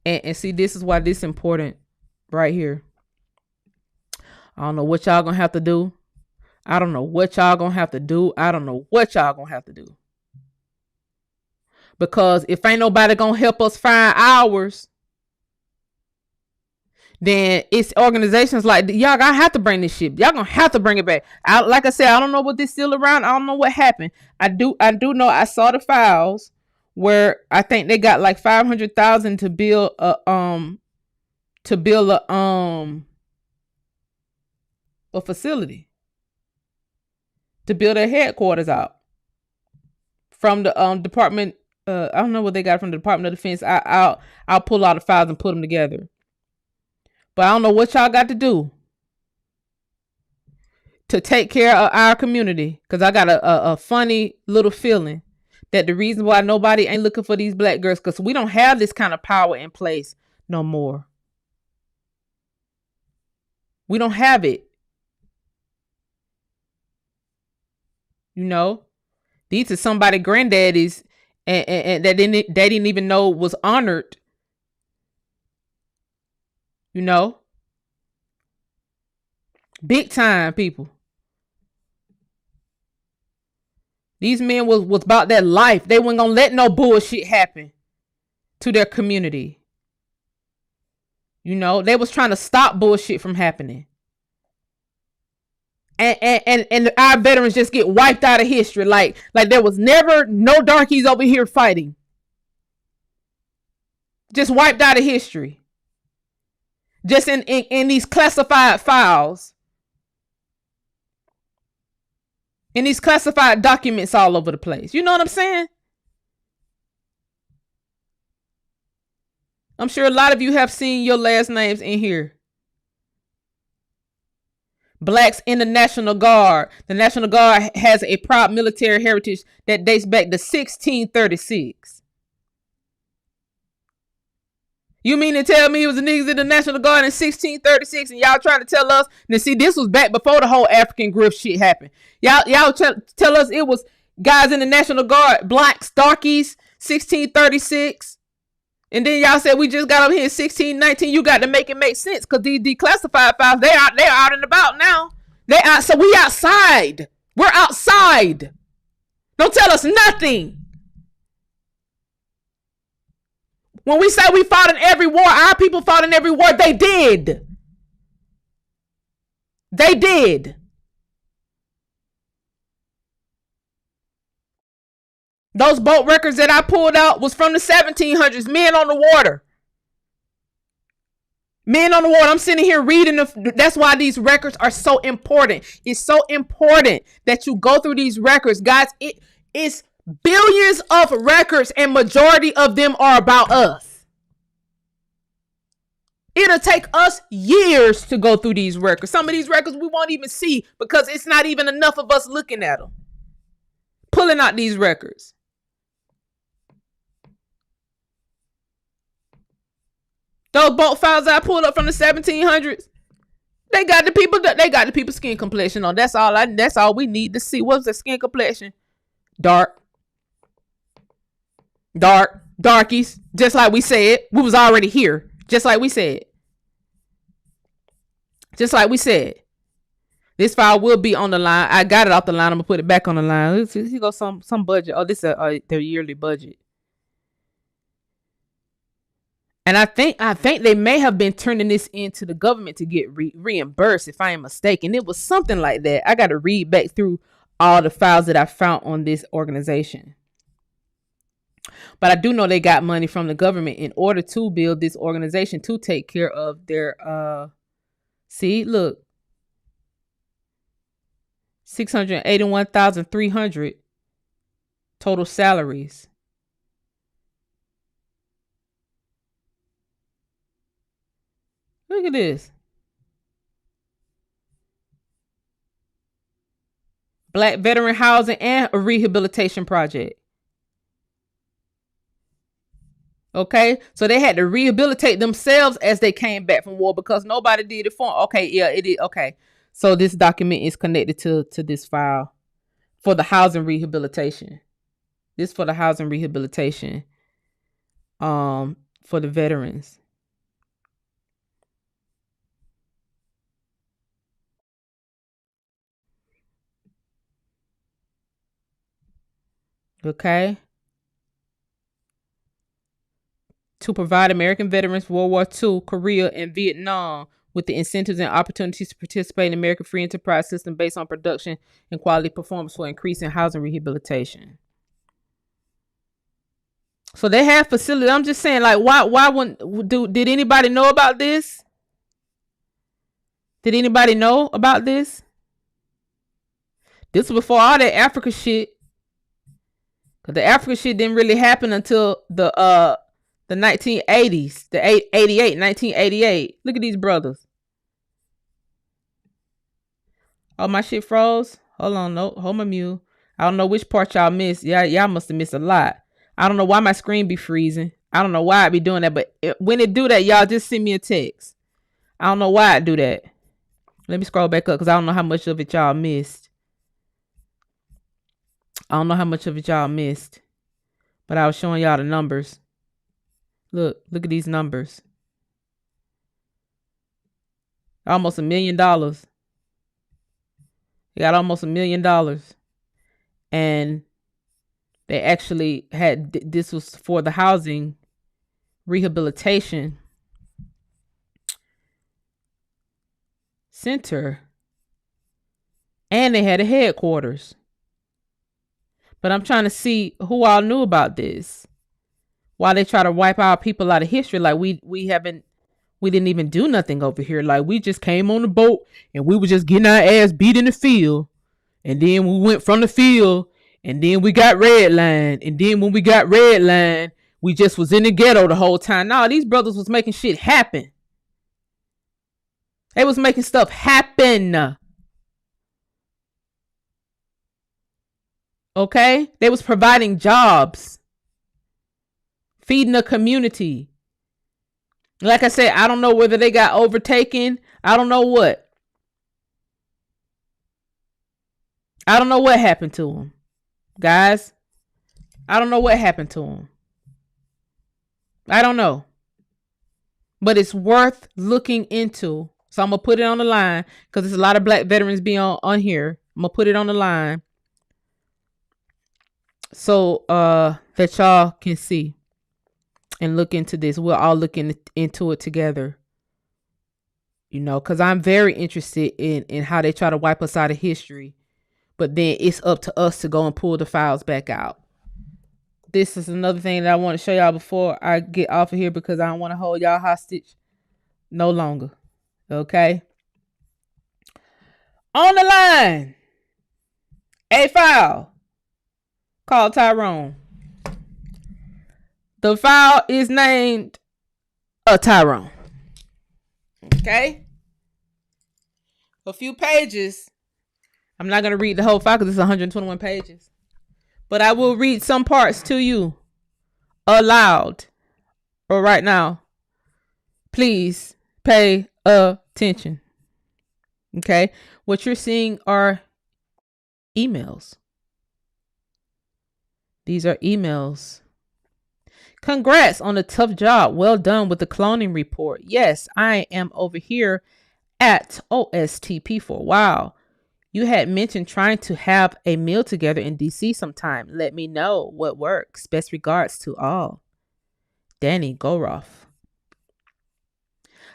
And see, this is why this is important right here. I don't know what y'all gonna have to do. I don't know what y'all gonna have to do. Because if ain't nobody gonna help us find ours, then it's organizations like y'all gonna have to bring this shit. Y'all gonna have to bring it back. Like I said, I don't know what this still around. I don't know what happened. I do know I saw the files where I think they got like 500,000 to build a facility to build their headquarters out from the Department I don't know what they got from the Department of Defense. I'll pull out the files and put them together. But I don't know what y'all got to do to take care of our community. Because I got a funny little feeling that the reason why nobody ain't looking for these black girls, because we don't have this kind of power in place no more. We don't have it. You know, these are somebody granddaddies and that they didn't even know was honored. You know, big time people. These men was about that life. They weren't gonna let no bullshit happen to their community. You know, they was trying to stop bullshit from happening. And our veterans just get wiped out of history. Like there was never no darkies over here fighting. Just wiped out of history. Just in these classified files. In these classified documents all over the place. You know what I'm saying? I'm sure a lot of you have seen your last names in here. Blacks in the National Guard. The National Guard has a proud military heritage that dates back to 1636. You mean to tell me it was the niggas in the National Guard in 1636 and y'all trying to tell us? Now see, this was back before the whole African grift shit happened. Y'all tell us it was guys in the National Guard, blacks, darkies, 1636. And then y'all said we just got up here in 1619. You got to make it make sense, because these declassified files, they're out and about now. So we outside. We're outside. Don't tell us nothing. When we say we fought in every war, our people fought in every war. They did. They did. Those boat records that I pulled out was from the 1700s. Men on the water. Men on the water. I'm sitting here reading. That's why these records are so important. It's so important that you go through these records. Guys, it's billions of records and majority of them are about us. It'll take us years to go through these records. Some of these records we won't even see because it's not even enough of us looking at them. Pulling out these records. Those boat files I pulled up from the 1700s, they got the people skin complexion on. That's all we need to see. What's the skin complexion? Darkies, just like we said. We was already here, just like we said. This file will be on the line. I got it off the line. I'm gonna put it back on the line. Let's see, go some budget. Oh, this is their yearly budget. And I think they may have been turning this into the government to get reimbursed, if I am mistaken. It was something like that. I got to read back through all the files that I found on this organization. But I do know they got money from the government in order to build this organization to take care of their, see, look, 681,300 total salaries. Look at this. Black veteran housing and a rehabilitation project. Okay, so they had to rehabilitate themselves as they came back from war because nobody did it for them. Okay, yeah, it is. Okay, so this document is connected to this file for the housing rehabilitation. This for the housing rehabilitation for the veterans. Okay. To provide American veterans World War II, Korea, and Vietnam with the incentives and opportunities to participate in the American free enterprise system based on production and quality performance for increasing housing rehabilitation. So they have facilities. I'm just saying, like, why wouldn't did anybody know about this? Did anybody know about this? This was before all that Africa shit. Cause the Africa shit didn't really happen until the 1980s, the 1988. Look at these brothers. Oh, my shit froze. Hold on, no, hold my mute. I don't know which part y'all missed. Y'all must have missed a lot. I don't know why my screen be freezing. I don't know why I be doing that, but when it do that, y'all just send me a text. I don't know why I do that. Let me scroll back up because I don't know how much of it y'all missed. But I was showing y'all the numbers. Look at these numbers. Almost $1 million. They got almost $1 million. And they actually had, this was for the housing rehabilitation center. And they had a headquarters. But I'm trying to see who all knew about this. Why they try to wipe our people out of history. Like we didn't even do nothing over here. Like we just came on the boat and we were just getting our ass beat in the field. And then we went from the field and then we got redlined. And then when we got redlined, we just was in the ghetto the whole time. No, these brothers was making shit happen. They was making stuff happen. Okay? They was providing jobs. Feeding the community. Like I said, I don't know whether they got overtaken. I don't know what. I don't know what happened to them. Guys, I don't know what happened to them. I don't know. But it's worth looking into. So I'm going to put it on the line because there's a lot of black veterans being on here. I'm going to put it on the line so that y'all can see and look into this. We're all looking into it together. You know, because I'm very interested in how they try to wipe us out of history. But then it's up to us to go and pull the files back out. This is another thing that I want to show y'all before I get off of here because I don't want to hold y'all hostage no longer. Okay? On the line, a file called Tyrone. The file is named a Tyrone. Okay? A few pages. I'm not going to read the whole file because it's 121 pages. But I will read some parts to you aloud or right now. Please pay attention. Okay? What you're seeing are emails. These are emails. Congrats on a tough job. Well done with the cloning report. Yes, I am over here at OSTP for a while. You had mentioned trying to have a meal together in DC sometime. Let me know what works. Best regards to all. Danny Goroff.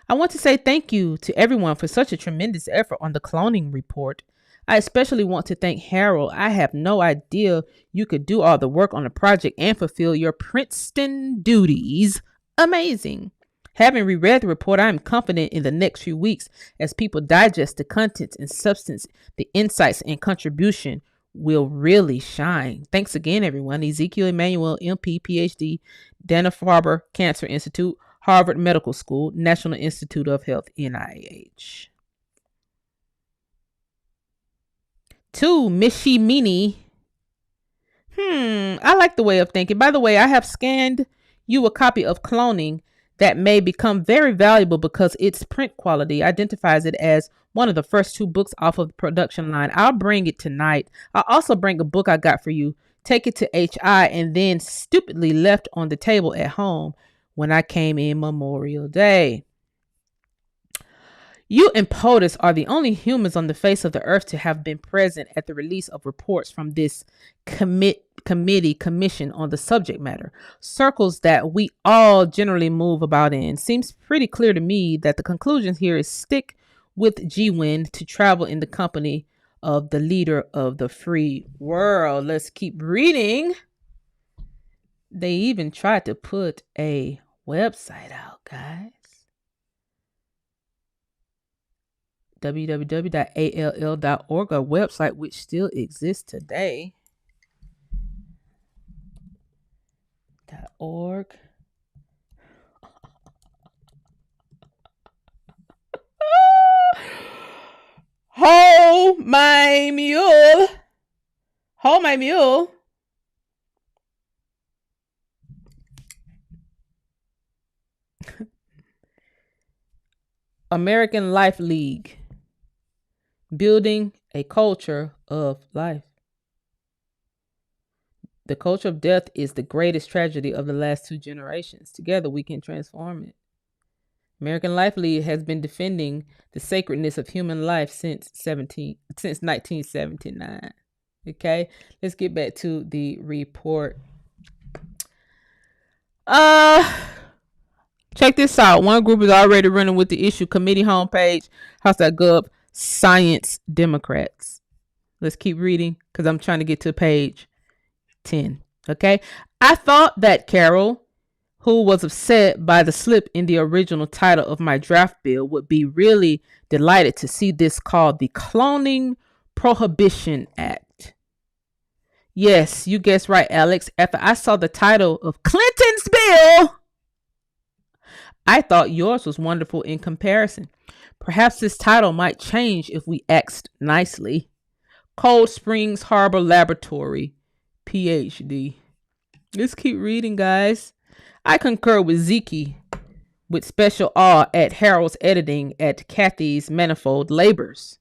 I want to say thank you to everyone for such a tremendous effort on the cloning report. I especially want to thank Harold. I have no idea you could do all the work on the project and fulfill your Princeton duties. Amazing. Having reread the report, I am confident in the next few weeks as people digest the contents and substance, the insights and contribution will really shine. Thanks again, everyone. Ezekiel Emanuel, MP, PhD, Dana-Farber Cancer Institute, Harvard Medical School, National Institute of Health, NIH. 2, Mishimini. I like the way of thinking. By the way, I have scanned you a copy of Cloning that may become very valuable because its print quality identifies it as one of the first 2 books off of the production line. I'll bring it tonight. I'll also bring a book I got for you. Take it to HI and then stupidly left on the table at home when I came in Memorial Day. You and POTUS are the only humans on the face of the earth to have been present at the release of reports from this commission on the subject matter. Circles that we all generally move about in. Seems pretty clear to me that the conclusion here is stick with GWIN to travel in the company of the leader of the free world. Let's keep reading. They even tried to put a website out, guys. www.all.org, a website which still exists today. .org. Hold my mule. Hold my mule. American Life League. Building a culture of life. The culture of death is the greatest tragedy of the last 2 generations. Together we can transform it. American Life League has been defending the sacredness of human life since 1979. Okay, let's get back to the report. Check this out. One group is already running with the issue. Committee homepage, House.gov, Science Democrats. Let's keep reading because I'm trying to get to page 10. Okay. I thought that Carol, who was upset by the slip in the original title of my draft bill, would be really delighted to see this called the Cloning Prohibition Act. Yes, you guessed right, Alex. After I saw the title of Clinton's bill, I thought yours was wonderful in comparison. Perhaps this title might change if we asked nicely. Cold Springs Harbor Laboratory, PhD. Let's keep reading, guys. I concur with Zeke with special awe at Harold's editing at Kathy's manifold labors.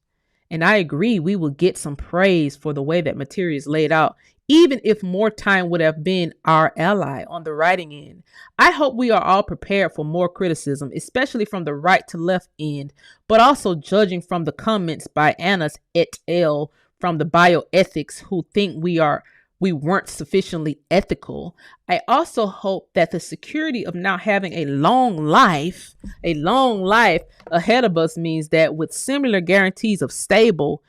And I agree we will get some praise for the way that material is laid out, even if more time would have been our ally on the writing end. I hope we are all prepared for more criticism, especially from the right to left end, but also judging from the comments by Anna's et al. From the bioethics who think we weren't sufficiently ethical. I also hope that the security of now having a long life ahead of us means that with similar guarantees of stable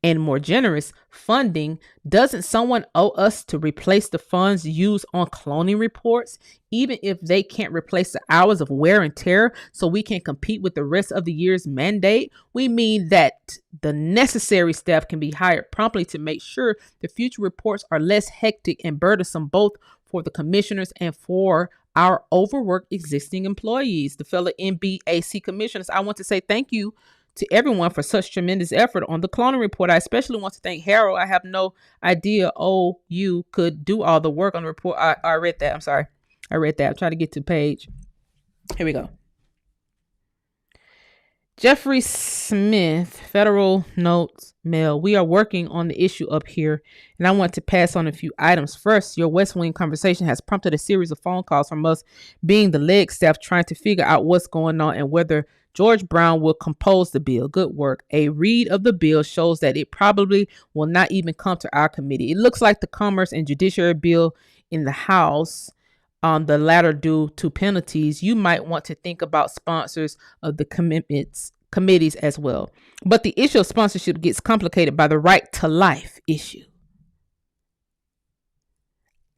and more generous funding, doesn't someone owe us to replace the funds used on cloning reports, even if they can't replace the hours of wear and tear so we can compete with the rest of the year's mandate? We mean that the necessary staff can be hired promptly to make sure the future reports are less hectic and burdensome both for the commissioners and for our overworked existing employees. The fellow NBAC commissioners, I want to say thank you to everyone for such tremendous effort on the cloning report. I especially want to thank Harold. I have no idea you could do all the work on the report. I read that. I'm sorry. I read that. I'm trying to get to page. Here we go. Jeffrey Smith, Federal Notes Mail. We are working on the issue up here, and I want to pass on a few items. First, your West Wing conversation has prompted a series of phone calls from us being the leg staff trying to figure out what's going on and whether George Brown will compose the bill. Good work. A read of the bill shows that it probably will not even come to our committee. It looks like the Commerce and Judiciary bill in the House, the latter due to penalties. You might want to think about sponsors of the committees as well. But the issue of sponsorship gets complicated by the right to life issue.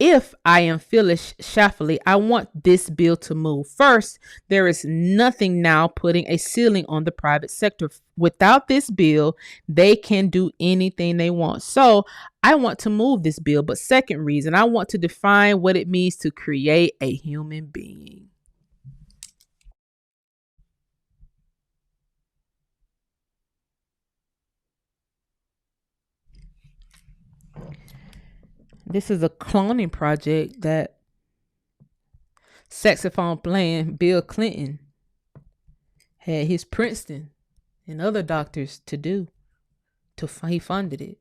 If I am Phyllis Schlafly, I want this bill to move. First, there is nothing now putting a ceiling on the private sector. Without this bill, they can do anything they want. So I want to move this bill. But second reason, I want to define what it means to create a human being. This is a cloning project that saxophone playing Bill Clinton had his Princeton and other doctors to do. He funded it.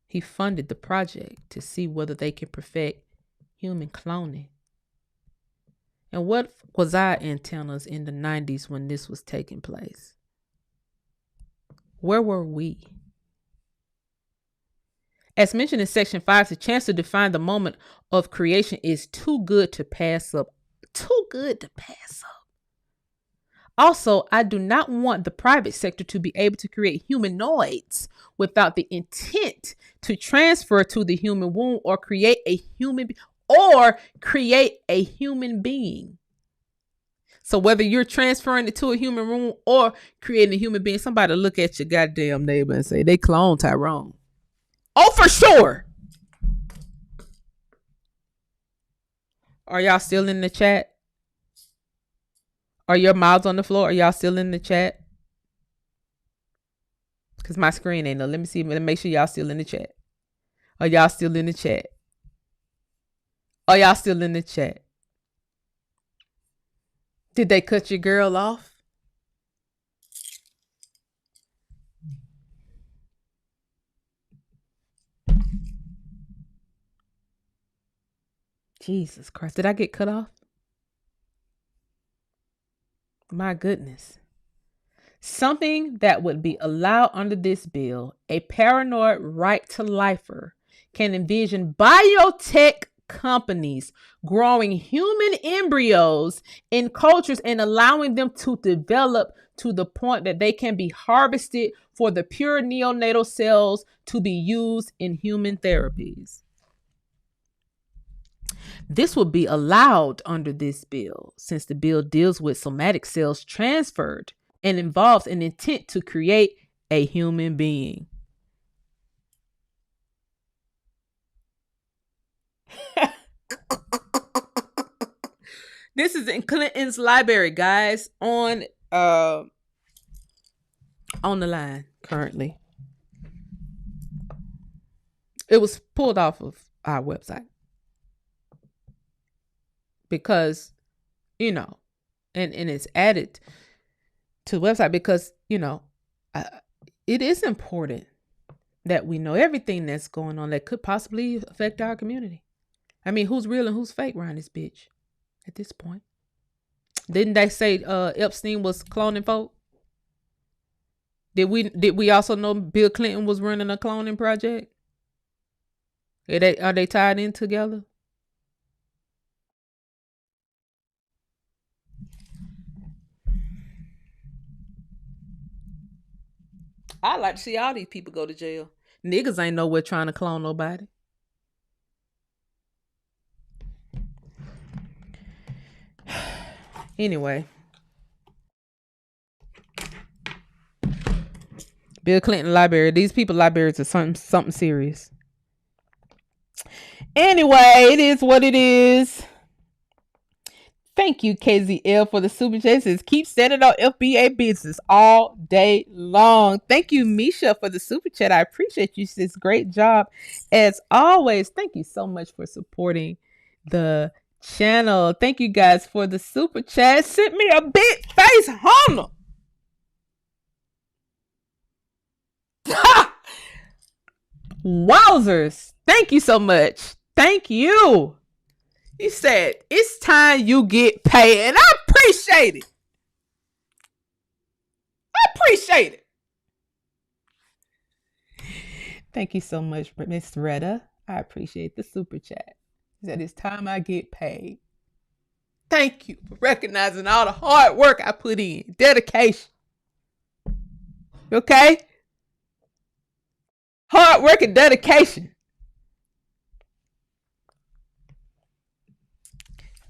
He funded the project to see whether they can perfect human cloning. And what was our antennas in the 90s when this was taking place? Where were we? As mentioned in Section 5, the chance to define the moment of creation is too good to pass up. Too good to pass up. Also, I do not want the private sector to be able to create humanoids without the intent to transfer to the human womb or create a human being. So whether you're transferring it to a human womb or creating a human being, somebody look at your goddamn neighbor and say, they cloned Tyrone. Oh, for sure. Are y'all still in the chat? Are your mouths on the floor? Are y'all still in the chat? Because my screen ain't no. Let me see. Let me make sure y'all still in the chat. Are y'all still in the chat? Are y'all still in the chat? Did they cut your girl off? Jesus Christ. Did I get cut off? My goodness. Something that would be allowed under this bill, a paranoid right-to-lifer can envision biotech companies growing human embryos in cultures and allowing them to develop to the point that they can be harvested for the pure neonatal cells to be used in human therapies. This will be allowed under this bill since the bill deals with somatic cells transferred and involves an intent to create a human being. This is in Clinton's library, guys, on the line currently. It was pulled off of our website because, you know, and it's added to the website because, you know, it is important that we know everything that's going on that could possibly affect our community. I mean, who's real and who's fake around this bitch at this point? Didn't they say Epstein was cloning folk? Did we also know Bill Clinton was running a cloning project? Are they tied in together? I'd like to see all these people go to jail. Niggas ain't nowhere trying to clone nobody. Anyway. Bill Clinton library. These people libraries are something serious. Anyway, it is what it is. Thank you, KZL, for the super chat. Says keep standing on FBA business all day long. Thank you, Misha, for the super chat. I appreciate you, sis. Great job as always. Thank you so much for supporting the channel. Thank you guys for the super chat. Sent me a big face Honda. Wowzers. Thank you so much. Thank you. He said, it's time you get paid. And I appreciate it. I appreciate it. Thank you so much, Miss Retta. I appreciate the super chat. He said, it's time I get paid. Thank you for recognizing all the hard work I put in. Dedication. Okay? Hard work and dedication.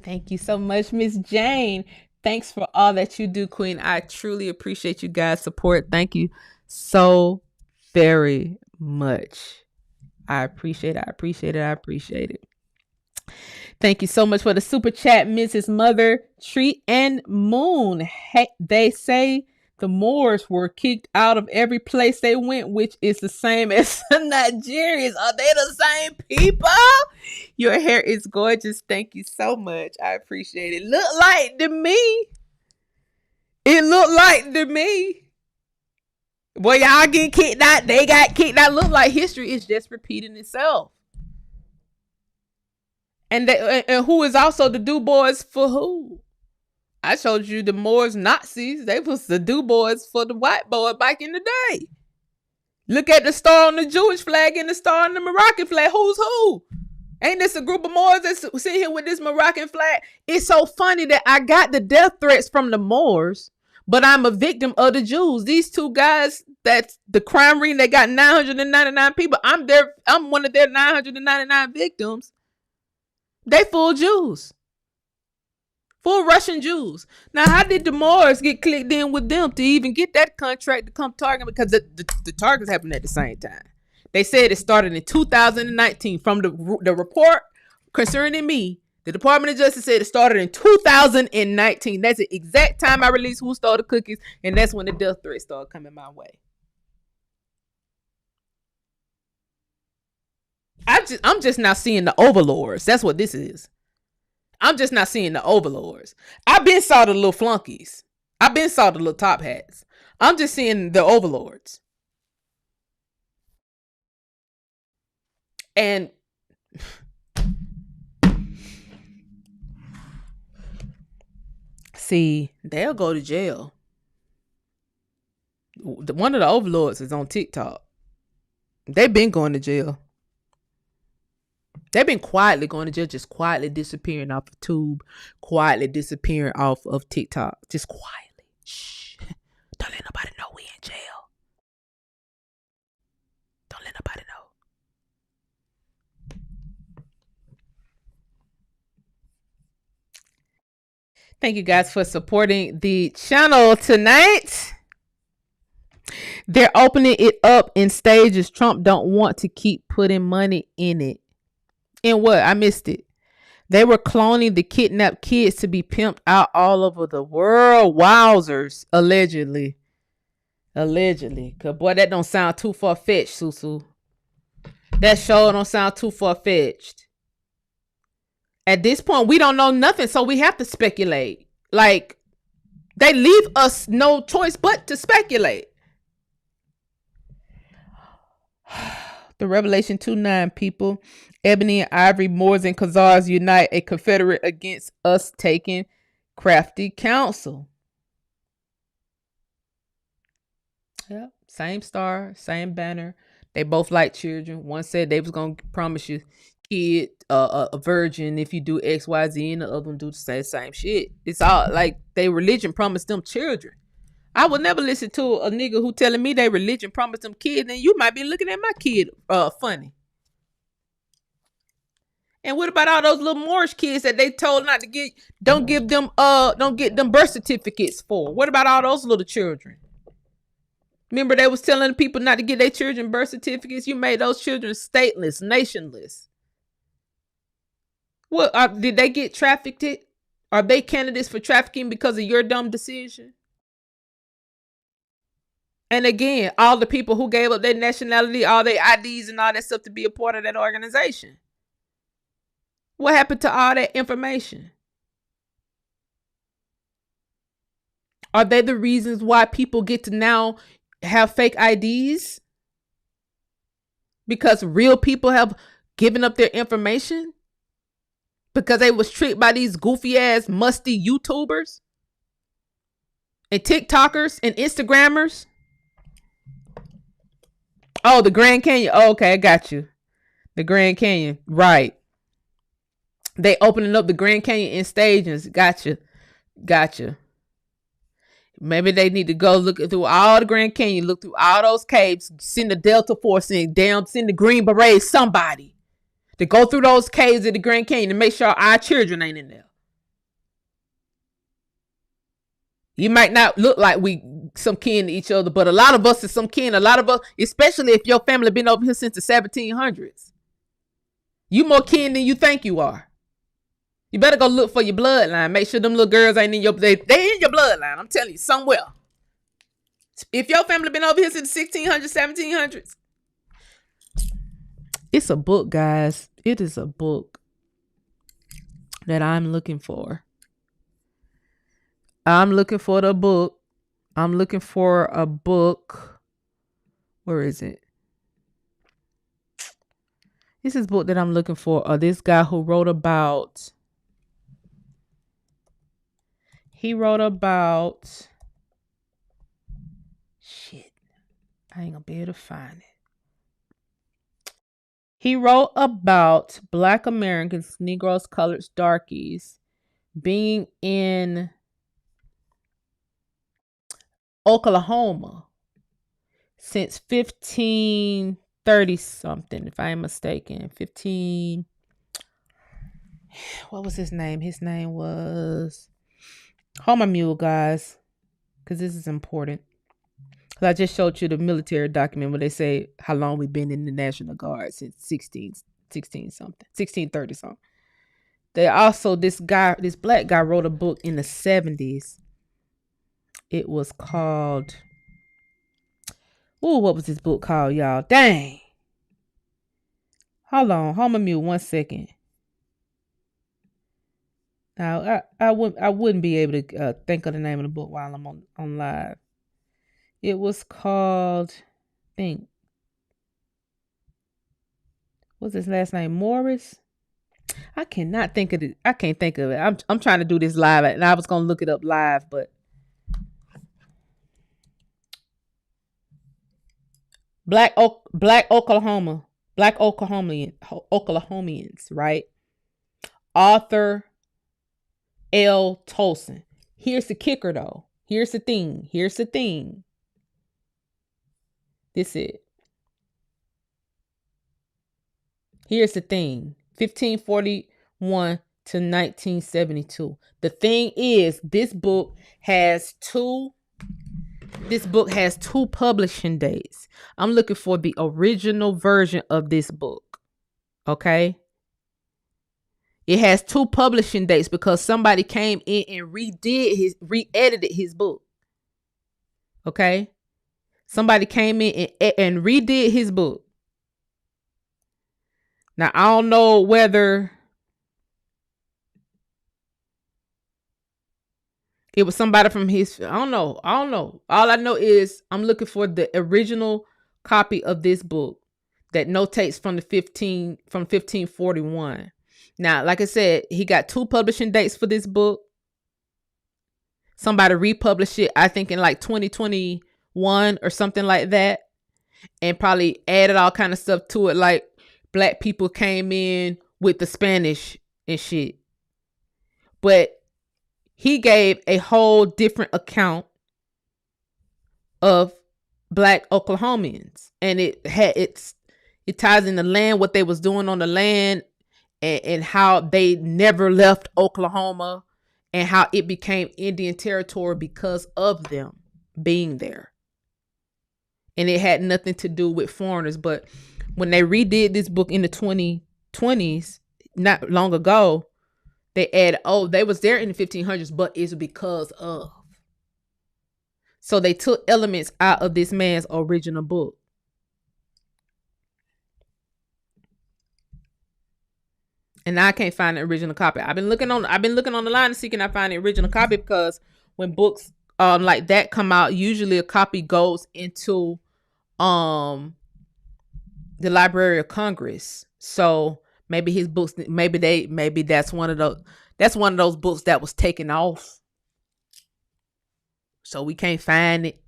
Thank you so much, Miss Jane. Thanks for all that you do, Queen. I truly appreciate you guys' support. Thank you so very much. I appreciate it. I appreciate it. I appreciate it. Thank you so much for the super chat, Mrs. Mother, Tree, and Moon. Hey, they say the Moors were kicked out of every place they went, which is the same as the Nigerians. Are they the same people? Your hair is gorgeous. Thank you so much. I appreciate it. Look like to me. It looked like to me. Boy, y'all get kicked out. They got kicked out. Look like history is just repeating itself. And who is also the Du Bois for who? I showed you the Moors Nazis. They was the Du Bois for the white boy back in the day. Look at the star on the Jewish flag and the star on the Moroccan flag. Who's who? Ain't this a group of Moors that's sitting here with this Moroccan flag? It's so funny that I got the death threats from the Moors, but I'm a victim of the Jews. These two guys, that's the crime ring, they got 999 people. I'm one of their 999 victims. They full Jews. Full Russian Jews. Now, how did the Moors get clicked in with them to even get that contract to come target? Because the targets happened at the same time. They said it started in 2019 from the report concerning me The Department of Justice said it started in 2019. That's the exact time I released Who Stole the Cookies, and that's when the death threats started coming my way. I'm just not seeing the overlords. That's what this is. I'm just not seeing the overlords. I've been saw the little flunkies. I've been saw the little top hats. I'm just seeing the overlords. And see, they'll go to jail. One of the overlords is on TikTok. They've been going to jail. They've been quietly going to jail, just quietly disappearing off of Tube, quietly disappearing off of TikTok, just quietly. Shh. Don't let nobody know we in jail. Don't let nobody know. Thank you guys for supporting the channel tonight. They're opening it up in stages. Trump don't want to keep putting money in it. In what? I missed it. They were cloning the kidnapped kids to be pimped out all over the world. Wowzers. Allegedly. Cause boy, that don't sound too far-fetched, Susu. That sure don't sound too far-fetched. At this point, we don't know nothing, so we have to speculate. Like, they leave us no choice but to speculate. The Revelation 2:9 people. Ebony and Ivory, Moors and Khazars unite, a confederate against us taking crafty counsel. Yep, same star, same banner. They both like children. One said they was gonna promise you kid a virgin if you do X, Y, Z, and the other one do the same shit. It's all like they religion promised them children. I would never listen to a nigga who telling me they religion promised them kids, and you might be looking at my kid funny. And what about all those little Moorish kids that they told not to get, don't get them birth certificates for? What about all those little children? Remember they was telling people not to get their children birth certificates? You made those children stateless, nationless. What, did they get trafficked? Are they candidates for trafficking because of your dumb decision? And again, all the people who gave up their nationality, all their IDs and all that stuff to be a part of that organization. What happened to all that information? Are they the reasons why people get to now have fake IDs? Because real people have given up their information? Because they was tricked by these goofy ass musty YouTubers? And TikTokers and Instagrammers? Oh, the Grand Canyon. Oh, okay, I got you. The Grand Canyon. Right. They opening up the Grand Canyon in stages. Gotcha. Maybe they need to go look through all the Grand Canyon, look through all those caves, send the Delta Force in, send the Green Berets, somebody to go through those caves of the Grand Canyon and make sure our children ain't in there. You might not look like we some kin to each other, but a lot of us is some kin. A lot of us, especially if your family been over here since the 1700s. You more kin than you think you are. You better go look for your bloodline. Make sure them little girls ain't in they in your bloodline. I'm telling you, somewhere. If your family been over here since 1600s, 1700s. It's a book, guys. It is a book that I'm looking for. I'm looking for the book. I'm looking for a book. Where is it? This is a book that I'm looking for. This guy who wrote about... He wrote about... Shit. I ain't gonna be able to find it. He wrote about Black Americans, Negroes, Coloreds, Darkies being in Oklahoma since 1530 something, if I am mistaken. What was his name? His name was... Hold my mule, guys, because this is important. I just showed you the military document where they say how long we've been in the National Guard since 1630 something. They also, this black guy wrote a book in the 70s. It was called, what was this book called, y'all? Dang. Hold on, hold my mute 1 second. Now, I wouldn't be able to think of the name of the book while I'm on live. It was called, what's his last name? Morris? I cannot think of it. I can't think of it. I'm trying to do this live, and I was gonna look it up live, but Black Oklahomians, right? Arthur L. Tolson. Here's the kicker, though. Here's the thing. This it. Here's the thing. 1541 to 1972. The thing is, this book has two publishing dates. I'm looking for the original version of this book. Okay? It has two publishing dates because somebody came in and re-edited his book. Okay? Somebody came in and redid his book. Now, I don't know whether it was somebody from his, I don't know. All I know is I'm looking for the original copy of this book that notates from 1541. Now, like I said, he got two publishing dates for this book. Somebody republished it, I think in like 2021 or something like that, and probably added all kind of stuff to it, like black people came in with the Spanish and shit. But he gave a whole different account of black Oklahomans, and it ties in the land, what they was doing on the land, and how they never left Oklahoma, and how it became Indian territory because of them being there. And it had nothing to do with foreigners. But when they redid this book in the 2020s, not long ago, they added, they was there in the 1500s, but it's because of. So they took elements out of this man's original book. And now I can't find the original copy. I've been looking on the line to see can I find the original copy, because when books like that come out, usually a copy goes into the Library of Congress. So maybe his books, maybe that's one of those books that was taken off. So we can't find it.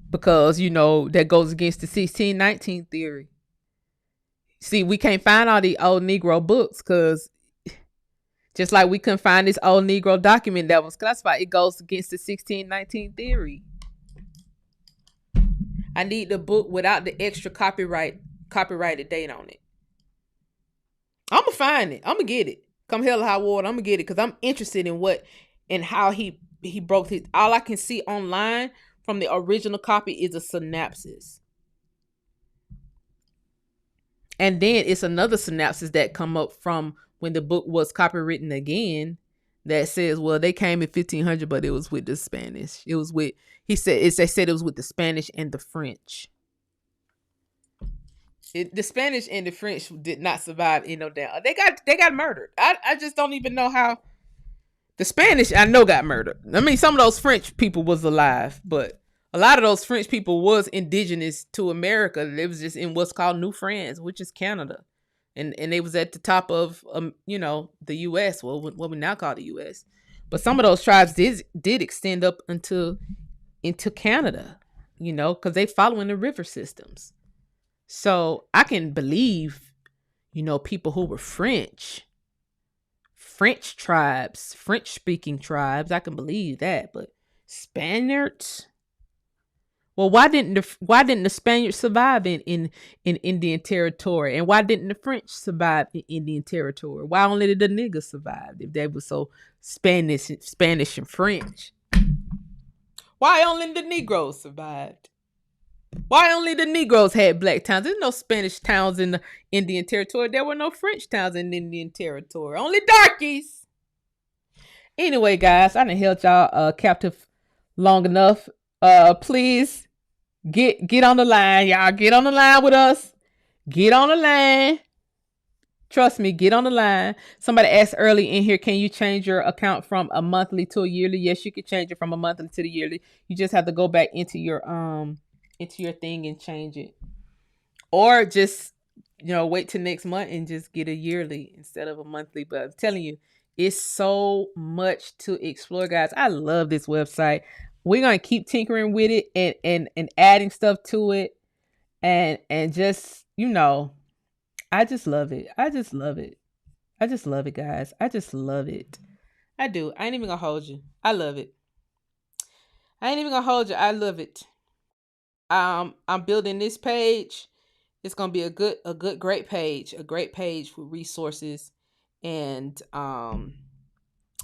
Because, that goes against the 1619 theory. See, we can't find all the old Negro books because just like we couldn't find this old Negro document that was classified, it goes against the 1619 theory. I need the book without the extra copyrighted date on it. I'm gonna find it. I'm gonna get it. Come hell or high water, I'm gonna get it because I'm interested in how he broke his. All I can see online from the original copy is a synopsis. And then it's another synopsis that come up from when the book was copywritten again that says, well, they came in 1500, but it was with the Spanish. It was with, they said it was with the Spanish and the French. The Spanish and the French did not survive in no doubt. They got murdered. I just don't even know how. The Spanish, I know, got murdered. I mean, some of those French people was alive, but a lot of those French people was indigenous to America. They was just in what's called New France, which is Canada. And they was at the top of, the U.S., well, what we now call the U.S. But some of those tribes did extend up into Canada, because they following the river systems. So I can believe, people who were French tribes, French-speaking tribes, I can believe that. But Spaniards... Well, why didn't the Spaniards survive in Indian territory, and why didn't the French survive in Indian territory? Why only did the niggas survive if they were so Spanish and French? Why only the Negroes survived? Why only the Negroes had black towns? There's no Spanish towns in the Indian Territory. There were no French towns in the Indian Territory. Only darkies. Anyway, guys, I done held y'all captive long enough. Please get on the line, y'all. Get on the line with us. Get on the line. Trust me, get on the line. Somebody asked early in here, can you change your account from a monthly to a yearly? Yes, you can change it from a monthly to the yearly. You just have to go back into your thing and change it. Or just, wait till next month and just get a yearly instead of a monthly. But I'm telling you, it's so much to explore, guys. I love this website. We're gonna keep tinkering with it and adding stuff to it. And just, I just love it. I just love it. I just love it, guys. I just love it. I do. I ain't even gonna hold you. I love it. I ain't even gonna hold you. I love it. I'm building this page. It's gonna be a great page. A great page with resources. And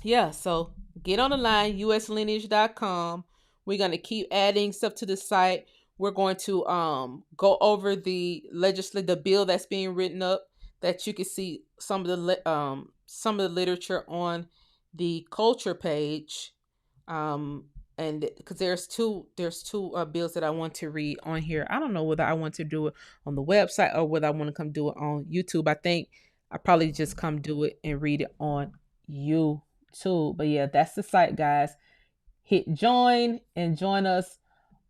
yeah, so get on the line, uslineage.com. We're gonna keep adding stuff to the site. We're going to go over the bill that's being written up, that you can see some of the literature on the culture page, and because there's two bills that I want to read on here. I don't know whether I want to do it on the website or whether I want to come do it on YouTube. I think I probably just come do it and read it on YouTube. But yeah, that's the site, guys. Hit join and join us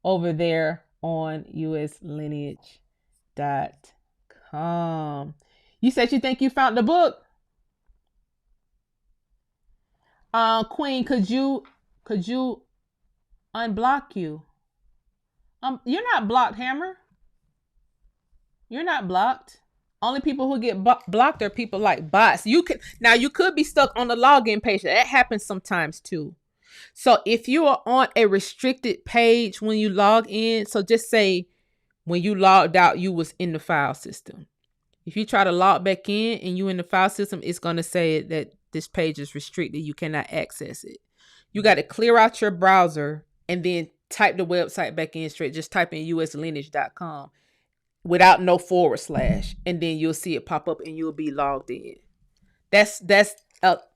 over there on uslineage.com. You said you think you found the book? Queen, could you unblock you? You're not blocked, Hammer. You're not blocked. Only people who get blocked are people like bots. You could be stuck on the login page. That happens sometimes too. So if you are on a restricted page when you log in, so just say when you logged out, you was in the file system. If you try to log back in and you in the file system, it's going to say that this page is restricted. You cannot access it. You got to clear out your browser and then type the website back in straight. Just type in uslineage.com without no / and then you'll see it pop up and you'll be logged in. That's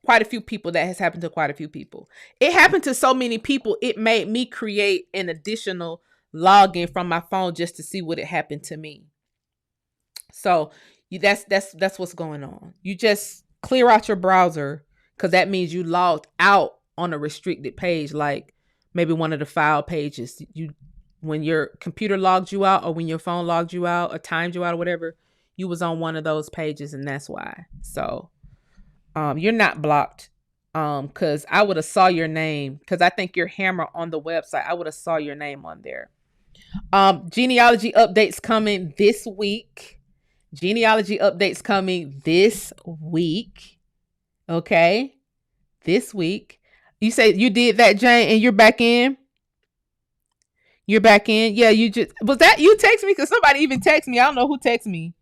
quite a few people. That has happened to quite a few people. It happened to so many people, it made me create an additional login from my phone just to see what had happened to me. So that's what's going on. You just clear out your browser, because that means you logged out on a restricted page, like maybe one of the file pages. When your computer logged you out, or when your phone logged you out or timed you out or whatever, you was on one of those pages, and that's why. So you're not blocked, because I would have saw your name, because I think you're Hammer on the website. I would have saw your name on there. Genealogy updates coming this week. Okay, this week. You say you did that, Jane, and you're back in. Yeah, was that you text me? Because somebody even text me. I don't know who texted me.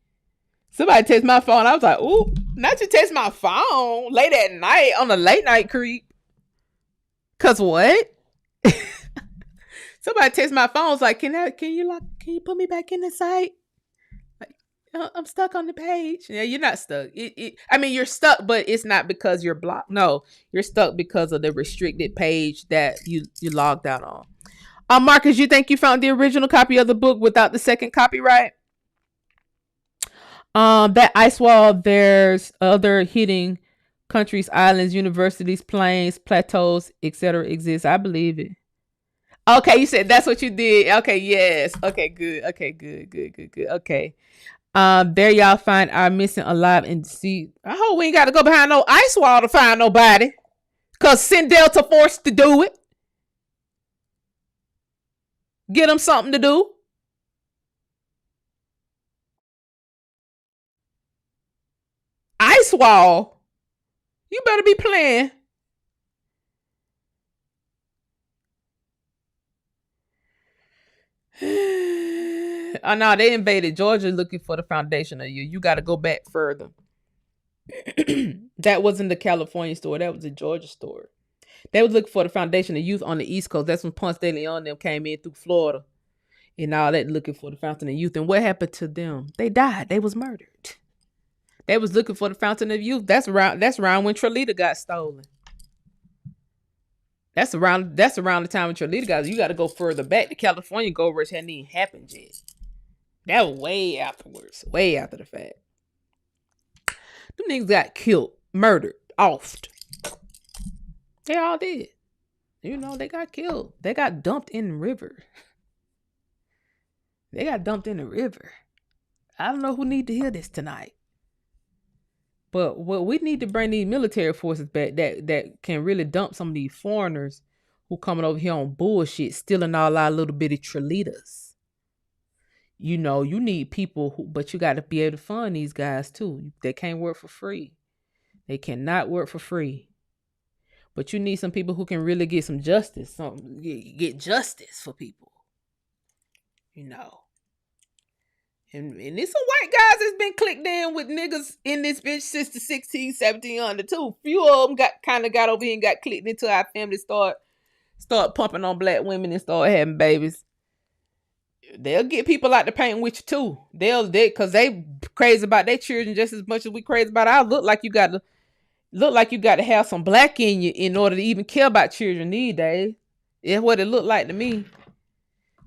Somebody texted my phone. I was like, ooh, not you text my phone late at night on a late night creep. Cause what? Somebody texted my phone. I was like, can you put me back in the site? Like, I'm stuck on the page. Yeah, you're not stuck. You're stuck, but it's not because you're blocked. No, you're stuck because of the restricted page that you logged out on. Marcus, you think you found the original copy of the book without the second copyright? That ice wall, there's other hitting countries, islands, universities, plains, plateaus, etc. exists. I believe it. Okay, you said that's what you did. Okay, yes. Okay, good. Okay, good. Okay. There y'all find our missing alive and deceased. I hope we ain't got to go behind no ice wall to find nobody, cause send Delta Force to do it. Get them something to do. Ice wall. You better be playing. Oh no, they invaded Georgia looking for the foundation of you. You got to go back further. That wasn't the California store. That was the Georgia store. They was looking for the foundation of youth on the East Coast. That's when Ponce de Leon them came in through Florida and all that, looking for the fountain of youth. And what happened to them? They died. They was murdered. They was looking for the fountain of youth. That's around when Trelita got stolen. That's around the time when Trelita got. You got to go further back to California. Gold Rush hadn't even happened yet. That was way afterwards, way after the fact. Them niggas got killed, murdered, offed. They all did. You know, they got killed. They got dumped in the river. They got dumped in the river. I don't know who need to hear this tonight. But what we need to bring these military forces back that can really dump some of these foreigners who coming over here on bullshit, stealing all our little bitty Trelitas. You know, you need people but you got to be able to fund these guys too. They can't work for free. They cannot work for free. But you need some people who can really get some justice, get justice for people. You know. And there's some white guys that's been clicked in with niggas in this bitch since the 16, 1700 too. Few of them got over here and got clicked into our family, start pumping on black women and start having babies. They'll get people out the paint with you too. Cause they crazy about their children just as much as we crazy about ours. Look like you got to have some black in you in order to even care about children these days. It's what it looked like to me.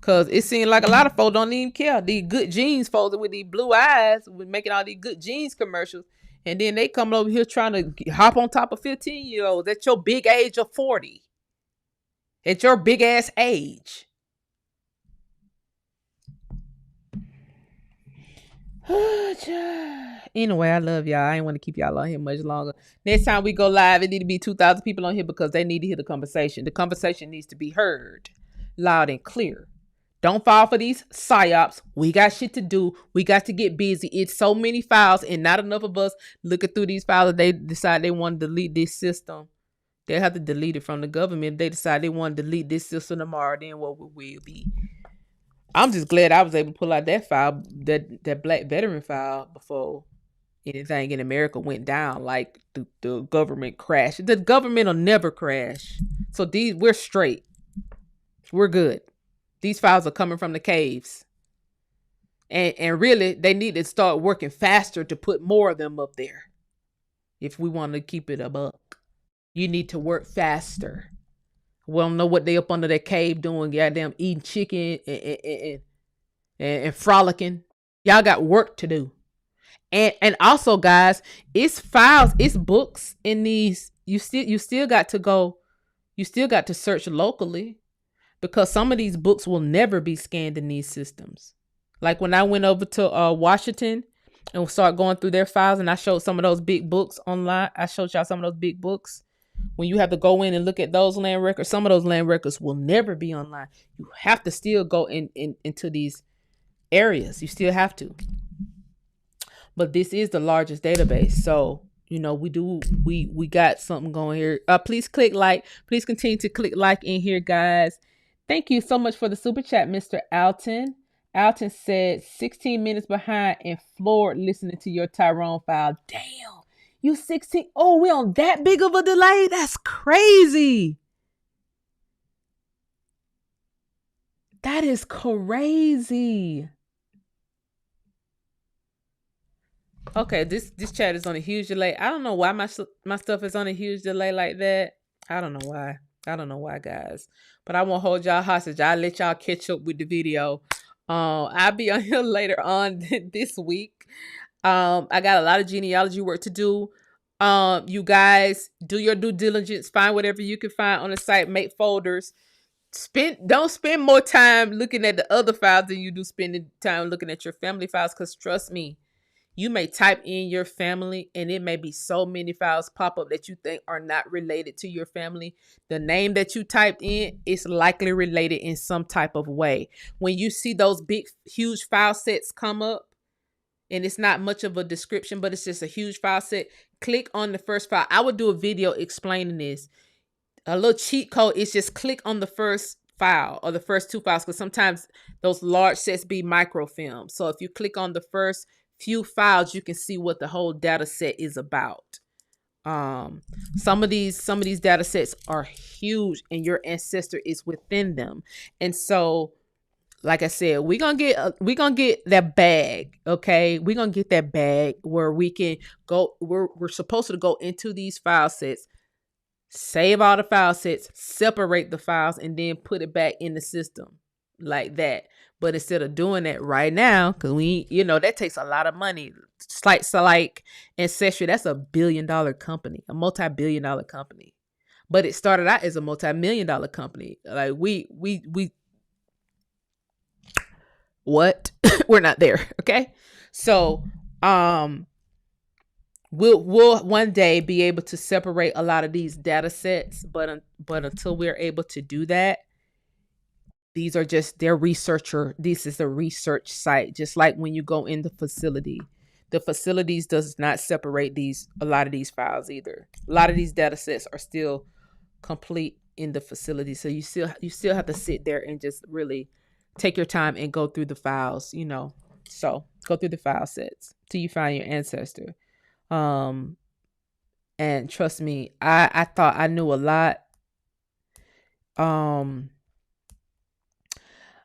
Cause it seemed like a lot of folks don't even care. These good genes folks with these blue eyes, with making all these good genes commercials, and then they come over here trying to hop on top of 15-year-olds at your big age of 40. At your big ass age. Anyway, I love y'all. I ain't want to keep y'all on here much longer. Next time we go live, it need to be 2,000 people on here because they need to hear the conversation. The conversation needs to be heard loud and clear. Don't fall for these psyops. We got shit to do. We got to get busy. It's so many files and not enough of us looking through these files. If they decide they want to delete this system, they have to delete it from the government. If they decide they want to delete this system tomorrow, then what will we be? I'm just glad I was able to pull out that file, that black veteran file, before anything in America went down. Like the government crashed. The government will never crash. So we're straight. We're good. These files are coming from the caves. And really, they need to start working faster to put more of them up there. If we want to keep it a buck. You need to work faster. We don't know what they up under that cave doing. Goddamn eating chicken and frolicking. Y'all got work to do. And also, guys, it's files, it's books in these. You still got to go. You still got to search locally. Because some of these books will never be scanned in these systems. Like when I went over to Washington and started going through their files, and I showed some of those big books online. I showed y'all some of those big books. When you have to go in and look at those land records, some of those land records will never be online. You have to still go into these areas. You still have to. But this is the largest database. So, you know, we got something going here. Please click like. Please continue to click like in here, guys. Thank you so much for the super chat, Mr. Alton. Alton said 16 minutes behind and floored listening to your Tyrone file. Damn, you 16. Oh, we on that big of a delay? That's crazy. That is crazy. Okay, this chat is on a huge delay. I don't know why my stuff is on a huge delay like that. I don't know why, guys. But I won't hold y'all hostage. I'll let y'all catch up with the video. I'll be on here later on this week. I got a lot of genealogy work to do. You guys, do your due diligence. Find whatever you can find on the site. Make folders. Don't spend more time looking at the other files than you do spending time looking at your family files. Because trust me, you may type in your family and it may be so many files pop up that you think are not related to your family. The name that you typed in is likely related in some type of way. When you see those big, huge file sets come up and it's not much of a description, but it's just a huge file set, click on the first file. I would do a video explaining this. A little cheat code is just click on the first file or the first two files, because sometimes those large sets be microfilm. So if you click on the first few files, you can see what the whole data set is about. Some of these data sets are huge and your ancestor is within them. And so like I said, we're gonna get that bag. Okay, we're gonna get that bag where we can go. We're supposed to go into these file sets, save all the file sets, separate the files, and then put it back in the system like that. But instead of doing that right now, because that takes a lot of money. Like Ancestry, that's a $1 billion company, a multi-billion-dollar company. But it started out as a multi-million-dollar company. Like we what? We're not there. Okay. So, we'll one day be able to separate a lot of these data sets, but until we're able to do that, these are just this is a research site. Just like when you go in the facilities does not separate a lot of these files either. A lot of these data sets are still complete in the facility. So you still have to sit there and just really take your time and go through the files, So go through the file sets till you find your ancestor. And trust me, I thought I knew a lot.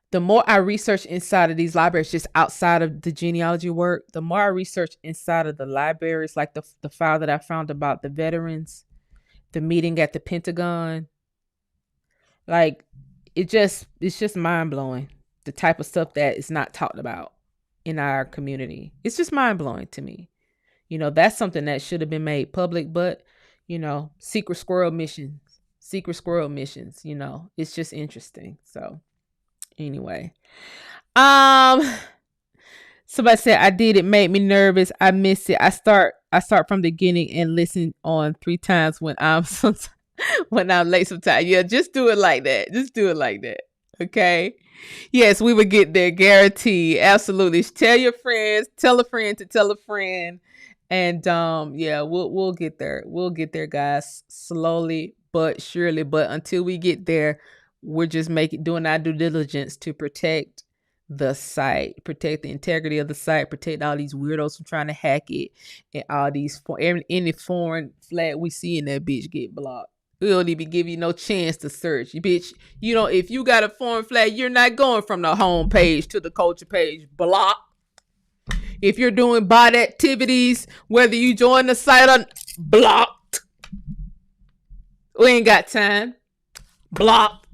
The more I research inside of these libraries, just outside of the genealogy work, the more I research inside of the libraries, like the file that I found about the veterans, the meeting at the Pentagon, like it's just mind blowing. The type of stuff that is not talked about in our community. It's just mind blowing to me. That's something that should have been made public, but secret squirrel missions, it's just interesting. So anyway, somebody said I did. It made me nervous. I miss it. I start from the beginning and listen on 3 times when I'm late sometimes. Yeah, just do it like that. Okay. Yes, we would get there, guaranteed. Absolutely. Tell your friends, tell a friend to tell a friend. And yeah, we'll get there. We'll get there, guys, slowly but surely. But until we get there, we're just doing our due diligence to protect the site, protect the integrity of the site, protect all these weirdos from trying to hack it, and all these any foreign flag we see in that bitch get blocked. We don't even give you no chance to search. You bitch, if you got a foreign flag, you're not going from the home page to the culture page. Block. If you're doing bot activities, whether you join the site or blocked. We ain't got time. Blocked.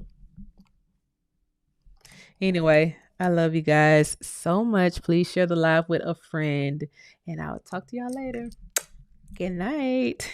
Anyway, I love you guys so much. Please share the live with a friend, and I'll talk to y'all later. Good night.